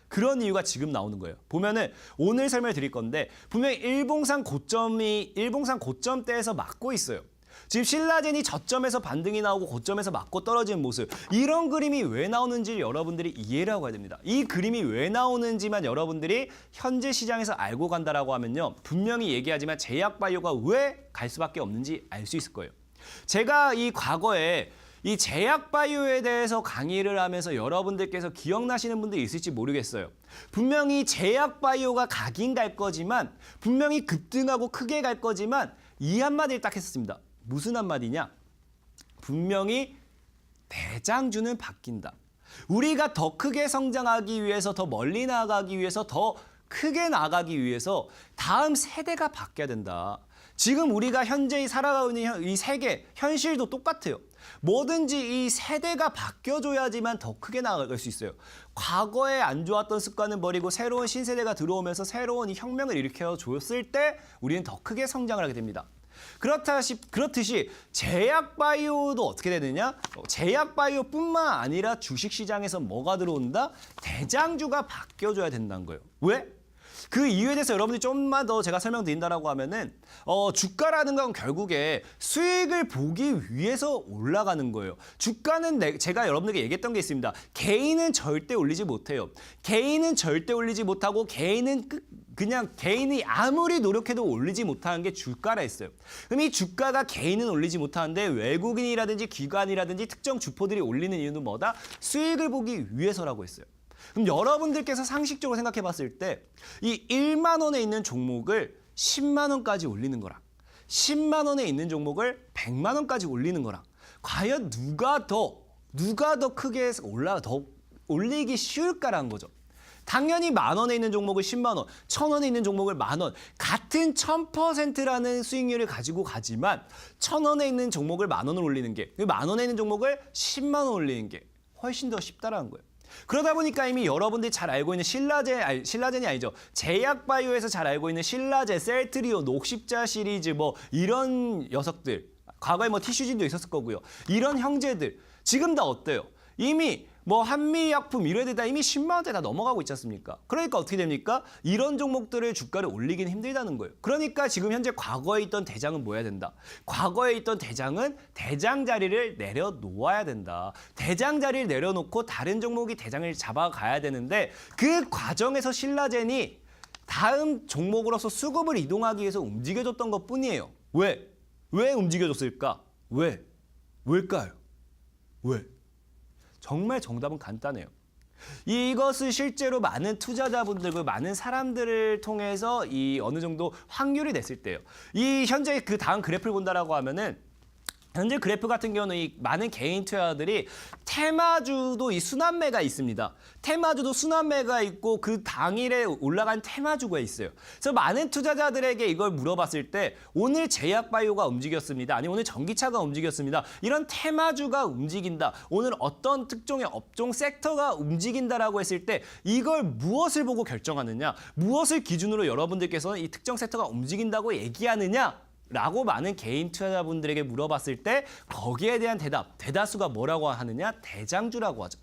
그런 이유가 지금 나오는 거예요. 보면은 오늘 설명을 드릴 건데 분명히 일봉상 고점대에서 막고 있어요. 지금 신라젠이 저점에서 반등이 나오고 고점에서 맞고 떨어지는 모습 이런 그림이 왜 나오는지 여러분들이 이해를 하고 가야 됩니다. 이 그림이 왜 나오는지만 여러분들이 현재 시장에서 알고 간다라고 하면요. 분명히 얘기하지만 제약바이오가 왜 갈 수밖에 없는지 알 수 있을 거예요. 제가 이 과거에 이 제약바이오에 대해서 강의를 하면서 여러분들께서 기억나시는 분들이 있을지 모르겠어요. 분명히 제약바이오가 가긴 갈 거지만 분명히 급등하고 크게 갈 거지만 이 한마디를 딱 했었습니다. 무슨 한마디냐? 분명히 대장주는 바뀐다. 우리가 더 크게 성장하기 위해서 더 멀리 나가기 위해서 더 크게 나가기 위해서 다음 세대가 바뀌어야 된다. 지금 우리가 현재 살아가고 있는 이 세계, 현실도 똑같아요. 뭐든지 이 세대가 바뀌어줘야지만 더 크게 나아갈 수 있어요. 과거에 안 좋았던 습관은 버리고 새로운 신세대가 들어오면서 새로운 이 혁명을 일으켜줬을 때 우리는 더 크게 성장을 하게 됩니다. 그렇듯이 제약바이오도 어떻게 되느냐? 제약바이오뿐만 아니라 주식시장에서 뭐가 들어온다? 대장주가 바뀌어줘야 된다는 거예요. 왜? 그 이유에 대해서 여러분들이 좀만 더 제가 설명드린다라고 하면은 주가라는 건 결국에 수익을 보기 위해서 올라가는 거예요. 주가는 제가 여러분들에게 얘기했던 게 있습니다. 개인은 절대 올리지 못해요. 개인은 절대 올리지 못하고 그냥 개인이 아무리 노력해도 올리지 못하는 게 주가라 했어요. 그럼 이 주가가 개인은 올리지 못하는데 외국인이라든지 기관이라든지 특정 주포들이 올리는 이유는 뭐다? 수익을 보기 위해서라고 했어요. 그럼 여러분들께서 상식적으로 생각해 봤을 때 이 1만 원에 있는 종목을 10만 원까지 올리는 거랑 10만 원에 있는 종목을 100만 원까지 올리는 거랑 과연 누가 더 크게 더 올리기 쉬울까라는 거죠. 당연히 만 원에 있는 종목을 10만 원, 1,000원에 있는 종목을 만 원, 같은 1000%라는 수익률을 가지고 가지만 1,000원에 있는 종목을 만 원을 올리는 게, 만 원에 있는 종목을 10만 원 올리는 게 훨씬 더 쉽다라는 거예요. 그러다 보니까 이미 여러분들이 잘 알고 있는 신라젠이 아니죠. 제약바이오에서 잘 알고 있는 신라젠, 셀트리온, 녹십자 시리즈 뭐 이런 녀석들, 과거에 뭐 티슈진도 있었을 거고요. 이런 형제들 지금 다 어때요? 이미 뭐 한미약품 이런 데다 이미 10만 원대 다 넘어가고 있지 않습니까? 그러니까 어떻게 됩니까? 이런 종목들의 주가를 올리기는 힘들다는 거예요. 그러니까 지금 현재 과거에 있던 대장은 뭐 해야 된다? 과거에 있던 대장은 대장 자리를 내려놓아야 된다. 대장 자리를 내려놓고 다른 종목이 대장을 잡아가야 되는데 그 과정에서 신라젠이 다음 종목으로서 수급을 이동하기 위해서 움직여줬던 것뿐이에요. 왜? 왜 움직여줬을까? 왜일까요? 왜? 정말 정답은 간단해요. 이것을 실제로 많은 투자자분들, 많은 사람들을 통해서 어느 정도 확률이 냈을 때요. 이 현재 그 다음 그래프를 본다라고 하면은 현재 그래프 같은 경우는 이 많은 개인 투자자들이 테마주도 이 순환매가 있습니다. 테마주도 순환매가 있고 그 당일에 올라간 테마주가 있어요. 그래서 많은 투자자들에게 이걸 물어봤을 때 오늘 제약바이오가 움직였습니다. 아니 오늘 전기차가 움직였습니다. 이런 테마주가 움직인다. 오늘 어떤 특종의 업종 섹터가 움직인다라고 했을 때 이걸 무엇을 보고 결정하느냐? 무엇을 기준으로 여러분들께서는 이 특정 섹터가 움직인다고 얘기하느냐? 라고 많은 개인 투자자분들에게 물어봤을 때 거기에 대한 대다수가 뭐라고 하느냐? 대장주라고 하죠.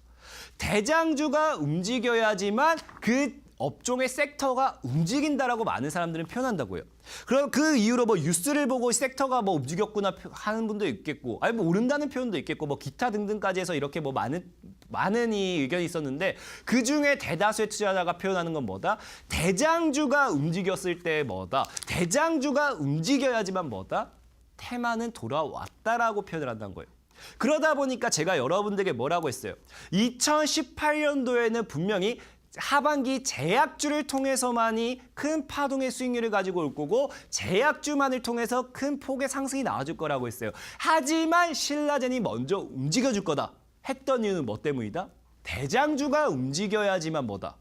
대장주가 움직여야지만 그 업종의 섹터가 움직인다라고 많은 사람들은 표현한다고요. 그럼 그 이유로 뭐 뉴스를 보고 섹터가 뭐 움직였구나 하는 분도 있겠고, 아니 뭐 오른다는 표현도 있겠고, 뭐 기타 등등까지 해서 이렇게 뭐 많은 이 의견이 있었는데 그 중에 대다수의 투자자가 표현하는 건 뭐다? 대장주가 움직였을 때 뭐다? 대장주가 움직여야지만 뭐다? 테마는 돌아왔다라고 표현을 한다는 거예요. 그러다 보니까 제가 여러분들에게 뭐라고 했어요? 2018년도에는 분명히 하반기 제약주를 통해서만이 큰 파동의 수익률을 가지고 올 거고 제약주만을 통해서 큰 폭의 상승이 나와줄 거라고 했어요. 하지만 신라젠이 먼저 움직여줄 거다 했던 이유는 뭐 때문이다? 대장주가 움직여야지만 뭐다?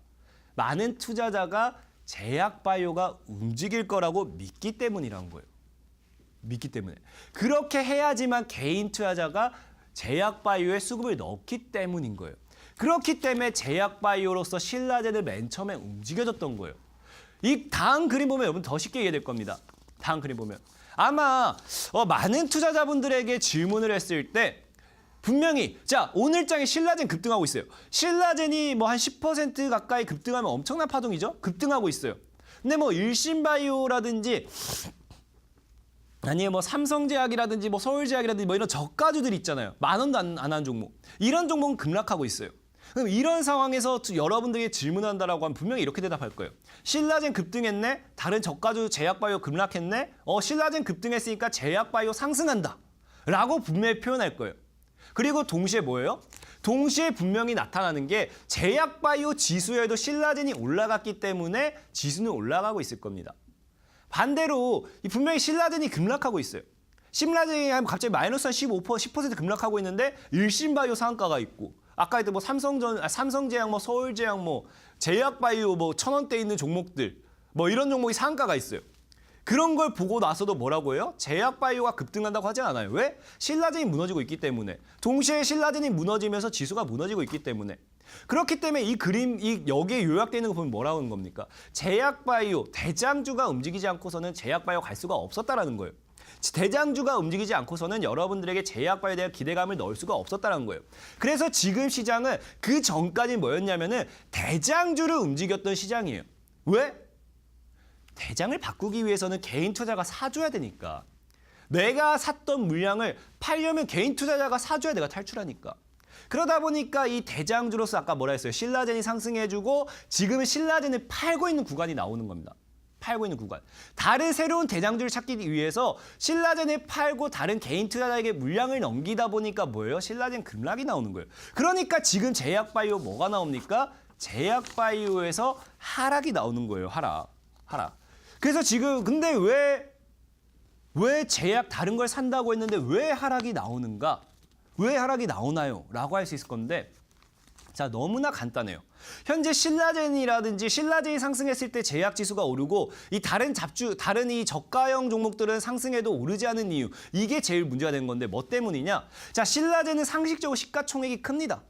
많은 투자자가 제약바이오가 움직일 거라고 믿기 때문이라는 거예요. 믿기 때문에. 그렇게 해야지만 개인 투자자가 제약바이오에 수급을 넣기 때문인 거예요. 그렇기 때문에 제약바이오로서 신라젠을 맨 처음에 움직여줬던 거예요. 이 다음 그림 보면 여러분 더 쉽게 이해될 겁니다. 다음 그림 보면. 아마 많은 투자자분들에게 질문을 했을 때 분명히 자 오늘장에 신라젠 급등하고 있어요. 신라젠이 뭐 한 10% 가까이 급등하면 엄청난 파동이죠. 급등하고 있어요. 근데 뭐 일신바이오라든지 아니면 뭐 삼성제약이라든지 뭐 서울제약이라든지 뭐 이런 저가주들 있잖아요. 만 원도 안 하는 종목. 이런 종목은 급락하고 있어요. 그럼 이런 상황에서 여러분들에게 질문한다라고 하면 분명히 이렇게 대답할 거예요. 신라젠 급등했네? 다른 저가주 제약바이오 급락했네? 신라젠 급등했으니까 제약바이오 상승한다. 라고 분명히 표현할 거예요. 그리고 동시에 뭐예요? 동시에 분명히 나타나는 게 제약바이오 지수에도 신라젠이 올라갔기 때문에 지수는 올라가고 있을 겁니다. 반대로 분명히 신라젠이 급락하고 있어요. 신라젠이 갑자기 마이너스 한 15%, 10% 급락하고 있는데 일신바이오 상한가가 있고 아까 했던 뭐 삼성제약, 뭐 서울제약, 뭐 제약바이오 뭐 1,000원대 있는 종목들 뭐 이런 종목이 상한가가 있어요. 그런 걸 보고 나서도 뭐라고 해요? 제약바이오가 급등한다고 하지 않아요. 왜? 신라젠이 무너지고 있기 때문에. 동시에 신라젠이 무너지면서 지수가 무너지고 있기 때문에. 그렇기 때문에 이 그림, 여기에 요약되어 있는 거 보면 뭐라고 하는 겁니까? 제약바이오, 대장주가 움직이지 않고서는 제약바이오 갈 수가 없었다라는 거예요. 대장주가 움직이지 않고서는 여러분들에게 제약바이오에 대한 기대감을 넣을 수가 없었다는 거예요. 그래서 지금 시장은 그 전까지 뭐였냐면은 대장주를 움직였던 시장이에요. 왜? 대장을 바꾸기 위해서는 개인 투자자가 사줘야 되니까. 내가 샀던 물량을 팔려면 개인 투자자가 사줘야 내가 탈출하니까. 그러다 보니까 이 대장주로서 아까 뭐라 했어요? 신라젠이 상승해주고 지금은 신라젠을 팔고 있는 구간이 나오는 겁니다. 팔고 있는 구간. 다른 새로운 대장주를 찾기 위해서 신라젠을 팔고 다른 개인 투자자에게 물량을 넘기다 보니까 뭐예요? 신라젠 급락이 나오는 거예요. 그러니까 지금 제약바이오 뭐가 나옵니까? 제약바이오에서 하락이 나오는 거예요. 하락. 그래서 지금 근데 왜 제약 다른 걸 산다고 했는데 왜 하락이 나오는가? 왜 하락이 나오나요? 라고 할 수 있을 건데 자 너무나 간단해요. 현재 신라젠이라든지 신라젠이 상승했을 때 제약 지수가 오르고 이 다른 이 저가형 종목들은 상승해도 오르지 않은 이유 이게 제일 문제가 되는 건데 뭐 때문이냐? 자 신라젠은 상식적으로 시가총액이 큽니다.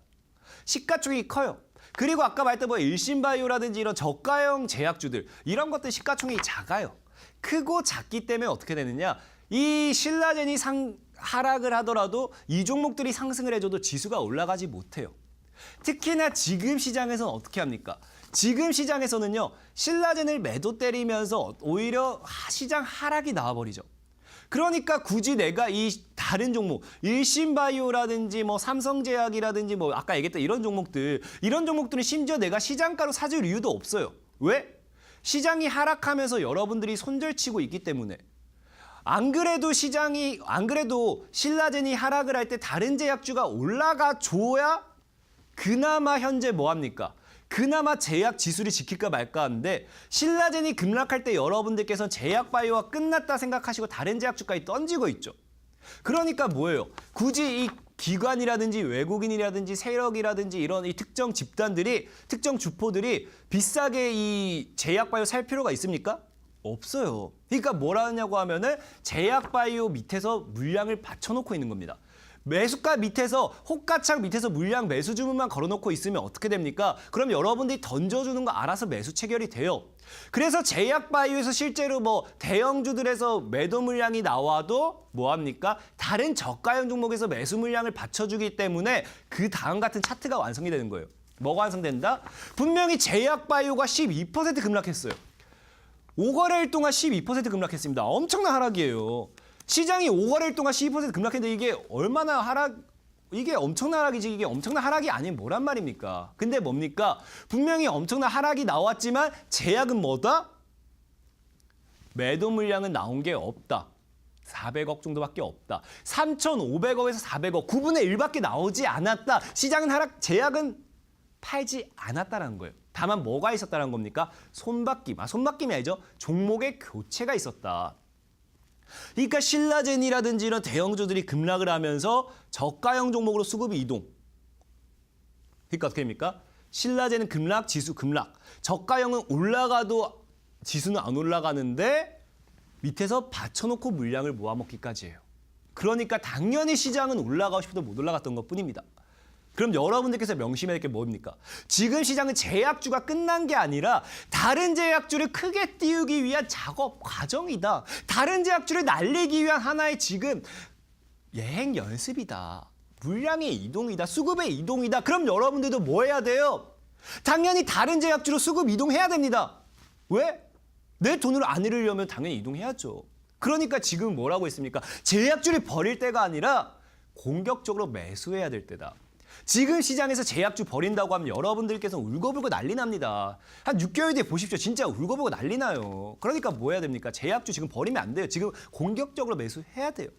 시가총액이 커요. 그리고 아까 말했던 뭐 일신바이오라든지 이런 저가형 제약주들 이런 것들 시가총액이 작아요. 크고 작기 때문에 어떻게 되느냐? 이 신라젠이 하락을 하더라도 이 종목들이 상승을 해줘도 지수가 올라가지 못해요. 특히나 지금 시장에서는 어떻게 합니까? 지금 시장에서는요. 신라젠을 매도 때리면서 오히려 시장 하락이 나와버리죠. 그러니까 굳이 내가 이 다른 종목, 일신바이오라든지 뭐 삼성제약이라든지 뭐 아까 얘기했던 이런 종목들은 심지어 내가 시장가로 사줄 이유도 없어요. 왜? 시장이 하락하면서 여러분들이 손절치고 있기 때문에. 안 그래도 신라젠이 하락을 할 때 다른 제약주가 올라가 줘야 그나마 현재 뭐 합니까? 그나마 제약 지수를 지킬까 말까 하는데 신라젠이 급락할 때 여러분들께서는 제약바이오가 끝났다 생각하시고 다른 제약주까지 던지고 있죠. 그러니까 뭐예요? 굳이 이 기관이라든지 외국인이라든지 세력이라든지 이런 이 특정 집단들이 특정 주포들이 비싸게 이 제약바이오 살 필요가 있습니까? 없어요. 그러니까 뭐라 하냐고 하면은 제약바이오 밑에서 물량을 받쳐놓고 있는 겁니다. 매수가 밑에서 호가창 밑에서 물량 매수 주문만 걸어놓고 있으면 어떻게 됩니까? 그럼 여러분들이 던져주는 거 알아서 매수 체결이 돼요. 그래서 제약바이오에서 실제로 뭐 대형주들에서 매도 물량이 나와도 뭐합니까? 다른 저가형 종목에서 매수 물량을 받쳐주기 때문에 그 다음 같은 차트가 완성이 되는 거예요. 뭐가 완성된다? 분명히 제약바이오가 12% 급락했어요. 5거래일 동안 12% 급락했습니다. 엄청난 하락이에요. 시장이 5거래일 동안 12% 급락했는데 이게 얼마나 이게 엄청난 하락이지 이게 엄청난 하락이 아닌 뭐란 말입니까? 근데 뭡니까? 분명히 엄청난 하락이 나왔지만 제약은 뭐다? 매도 물량은 나온 게 없다. 400억 정도밖에 없다. 3,500억에서 400억, 9분의 1밖에 나오지 않았다. 시장은 하락, 제약은 팔지 않았다는 거예요. 다만 뭐가 있었다는 겁니까? 손바뀜, 손바뀜이 아니죠. 종목의 교체가 있었다. 그러니까 신라젠이라든지 이런 대형주들이 급락을 하면서 저가형 종목으로 수급이 이동. 그러니까 어떻게 됩니까? 신라젠은 급락, 지수 급락. 저가형은 올라가도 지수는 안 올라가는데 밑에서 받쳐놓고 물량을 모아먹기까지 해요. 그러니까 당연히 시장은 올라가고 싶어도 못 올라갔던 것뿐입니다. 그럼 여러분들께서 명심해야 될 게 뭡니까? 지금 시장은 제약주가 끝난 게 아니라 다른 제약주를 크게 띄우기 위한 작업 과정이다. 다른 제약주를 날리기 위한 하나의 지금 예행 연습이다. 물량의 이동이다. 수급의 이동이다. 그럼 여러분들도 뭐 해야 돼요? 당연히 다른 제약주로 수급 이동해야 됩니다. 왜? 내 돈으로 안 잃으려면 당연히 이동해야죠. 그러니까 지금 뭐라고 했습니까? 제약주를 버릴 때가 아니라 공격적으로 매수해야 될 때다. 지금 시장에서 제약주 버린다고 하면 여러분들께서 울고불고 난리 납니다. 한 6개월 뒤에 보십시오. 진짜 울고불고 난리 나요. 그러니까 뭐 해야 됩니까? 제약주 지금 버리면 안 돼요. 지금 공격적으로 매수해야 돼요.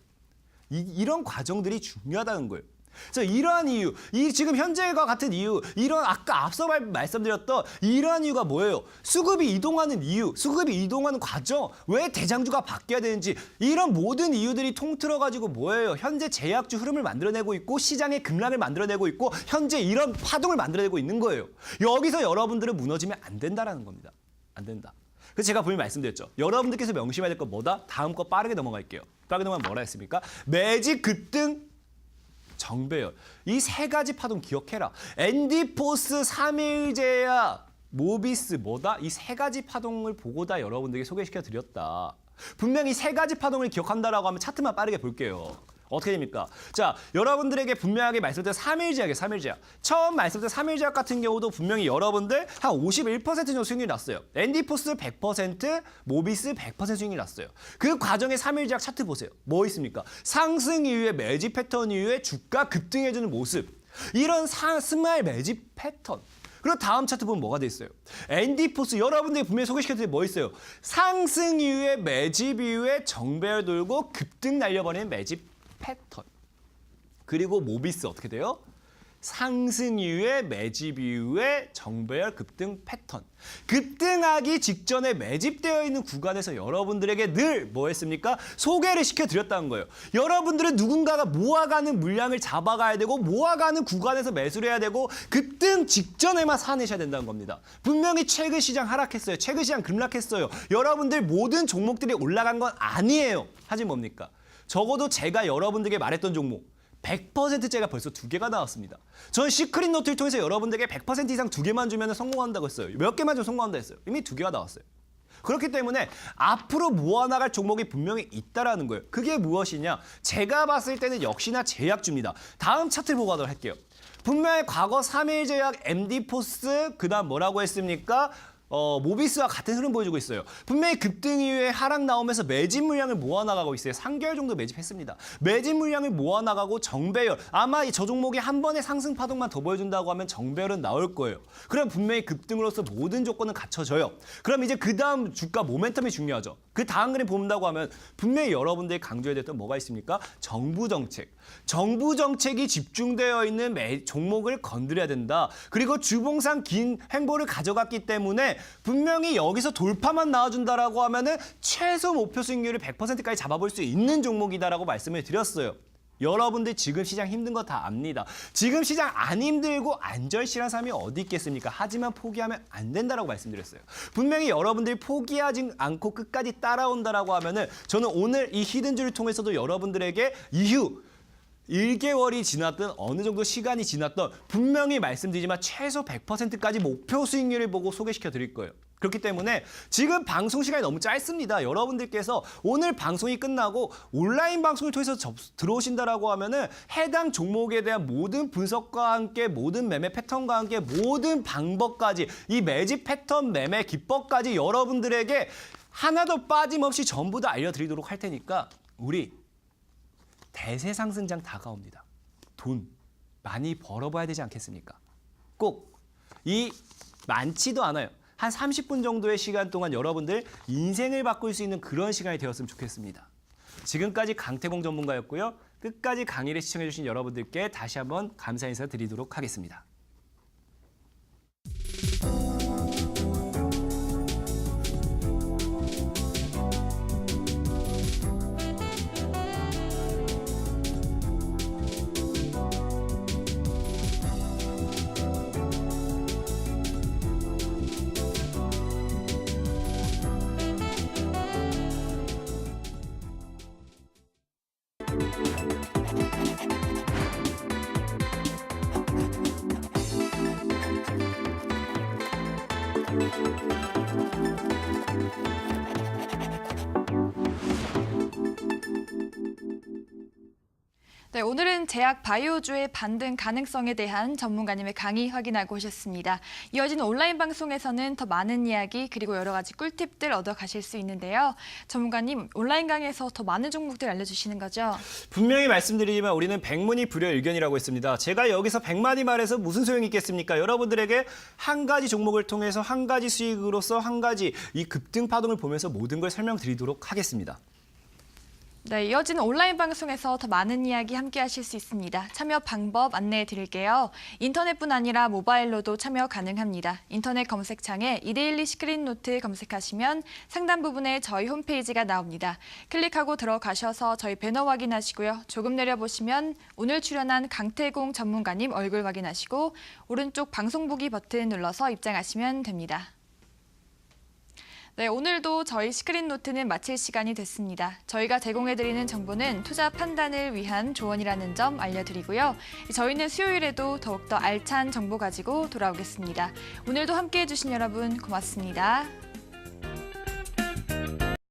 이런 과정들이 중요하다는 거예요. 그래서 이러한 이유, 지금 현재와 같은 이유, 이런 아까 앞서 말씀드렸던 이러한 이유가 뭐예요? 수급이 이동하는 이유, 수급이 이동하는 과정, 왜 대장주가 바뀌어야 되는지 이런 모든 이유들이 통틀어가지고 뭐예요? 현재 제약주 흐름을 만들어내고 있고 시장의 급락을 만들어내고 있고 현재 이런 파동을 만들어내고 있는 거예요. 여기서 여러분들은 무너지면 안 된다라는 겁니다. 안 된다. 그래서 제가 분명히 말씀드렸죠. 여러분들께서 명심해야 될 건 뭐다? 다음 거 빠르게 넘어갈게요. 빠르게 넘어가면 뭐라 했습니까? 매직 급등 정배열. 이 세 가지 파동 기억해라. 앤디포스, 삼일제약, 모비스 뭐다? 이 세 가지 파동을 보고 다 여러분들에게 소개시켜 드렸다. 분명히 세 가지 파동을 기억한다라고 하면 차트만 빠르게 볼게요. 어떻게 됩니까? 자, 여러분들에게 분명하게 말씀드린 삼일제약이에요. 삼일제약. 처음 말씀드린 삼일제약 같은 경우도 분명히 여러분들 한 51% 정도 수익률이 났어요. 앤디포스 100%, 모비스 100% 수익률이 났어요. 그 과정에 삼일제약 차트 보세요. 뭐 있습니까? 상승 이후에 매집 패턴 이후에 주가 급등해주는 모습. 이런 스마일 매집 패턴. 그리고 다음 차트 보면 뭐가 돼 있어요? 앤디포스 여러분들이 분명히 소개시켜드린 뭐 있어요? 상승 이후에 매집 이후에 정배열 돌고 급등 날려버리는 매집 패턴. 그리고 모비스 어떻게 돼요? 상승 이후에 매집 이후에 정배열 급등 패턴. 급등하기 직전에 매집되어 있는 구간에서 여러분들에게 늘 뭐 했습니까? 소개를 시켜드렸다는 거예요. 여러분들은 누군가가 모아가는 물량을 잡아가야 되고 모아가는 구간에서 매수를 해야 되고 급등 직전에만 사내셔야 된다는 겁니다. 분명히 최근 시장 하락했어요. 최근 시장 급락했어요. 여러분들 모든 종목들이 올라간 건 아니에요. 하지만 뭡니까? 적어도 제가 여러분들에게 말했던 종목 100%째가 벌써 2개가 나왔습니다. 전 시크릿 노트를 통해서 여러분들에게 100% 이상 2개만 주면 성공한다고 했어요. 몇 개만 주면 성공한다 했어요. 이미 2개가 나왔어요. 그렇기 때문에 앞으로 모아나갈 종목이 분명히 있다라는 거예요. 그게 무엇이냐? 제가 봤을 때는 역시나 제약주입니다. 다음 차트를 보고 가도록 할게요. 분명히 과거 3일제약, MD포스, 그 다음 뭐라고 했습니까? 모비스와 같은 흐름 보여주고 있어요. 분명히 급등 이후에 하락 나오면서 매집 물량을 모아나가고 있어요. 3개월 정도 매집했습니다. 매집 물량을 모아나가고 정배열. 아마 저 종목이 한 번의 상승 파동만 더 보여준다고 하면 정배열은 나올 거예요. 그럼 분명히 급등으로서 모든 조건은 갖춰져요. 그럼 이제 그 다음 주가 모멘텀이 중요하죠. 그 다음 그림 본다고 하면 분명히 여러분들이 강조해야 됐던 뭐가 있습니까? 정부 정책. 정부 정책이 집중되어 있는 종목을 건드려야 된다. 그리고 주봉상 긴 횡보를 가져갔기 때문에 분명히 여기서 돌파만 나와준다라고 하면은 최소 목표 수익률을 100%까지 잡아볼 수 있는 종목이다라고 말씀을 드렸어요. 여러분들 지금 시장 힘든 거 다 압니다. 지금 시장 안 힘들고 안절실한 사람이 어디 있겠습니까? 하지만 포기하면 안 된다라고 말씀드렸어요. 분명히 여러분들이 포기하지 않고 끝까지 따라온다라고 하면은 저는 오늘 이 히든줄을 통해서도 여러분들에게 이후 1개월이 지났든 어느 정도 시간이 지났던 분명히 말씀드리지만 최소 100%까지 목표 수익률을 보고 소개시켜 드릴 거예요. 그렇기 때문에 지금 방송 시간이 너무 짧습니다. 여러분들께서 오늘 방송이 끝나고 온라인 방송을 통해서 들어오신다라고 하면은 해당 종목에 대한 모든 분석과 함께 모든 매매 패턴과 함께 모든 방법까지 이 매집 패턴 매매 기법까지 여러분들에게 하나도 빠짐없이 전부 다 알려드리도록 할 테니까 우리 대세 상승장 다가옵니다. 돈 많이 벌어봐야 되지 않겠습니까? 꼭 이 많지도 않아요. 한 30분 정도의 시간 동안 여러분들 인생을 바꿀 수 있는 그런 시간이 되었으면 좋겠습니다. 지금까지 강태공 전문가였고요. 끝까지 강의를 시청해주신 여러분들께 다시 한번 감사 인사 드리도록 하겠습니다. 네, 오늘은 제약 바이오주의 반등 가능성에 대한 전문가님의 강의 확인하고 오셨습니다. 이어지는 온라인 방송에서는 더 많은 이야기 그리고 여러 가지 꿀팁들 얻어가실 수 있는데요. 전문가님, 온라인 강의에서 더 많은 종목들 알려주시는 거죠? 분명히 말씀드리지만 우리는 백문이 불여일견이라고 했습니다. 제가 여기서 백마디 말해서 무슨 소용이 있겠습니까? 여러분들에게 한 가지 종목을 통해서 한 가지 수익으로서 한 가지 이 급등 파동을 보면서 모든 걸 설명드리도록 하겠습니다. 네, 이어지는 온라인 방송에서 더 많은 이야기 함께 하실 수 있습니다. 참여 방법 안내해 드릴게요. 인터넷뿐 아니라 모바일로도 참여 가능합니다. 인터넷 검색창에 이데일리 시크릿 노트 검색하시면 상단 부분에 저희 홈페이지가 나옵니다. 클릭하고 들어가셔서 저희 배너 확인하시고요. 조금 내려보시면 오늘 출연한 강태공 전문가님 얼굴 확인하시고 오른쪽 방송 보기 버튼 눌러서 입장하시면 됩니다. 네, 오늘도 저희 시크릿 노트는 마칠 시간이 됐습니다. 저희가 제공해드리는 정보는 투자 판단을 위한 조언이라는 점 알려드리고요. 저희는 수요일에도 더욱더 알찬 정보 가지고 돌아오겠습니다. 오늘도 함께해 주신 여러분 고맙습니다.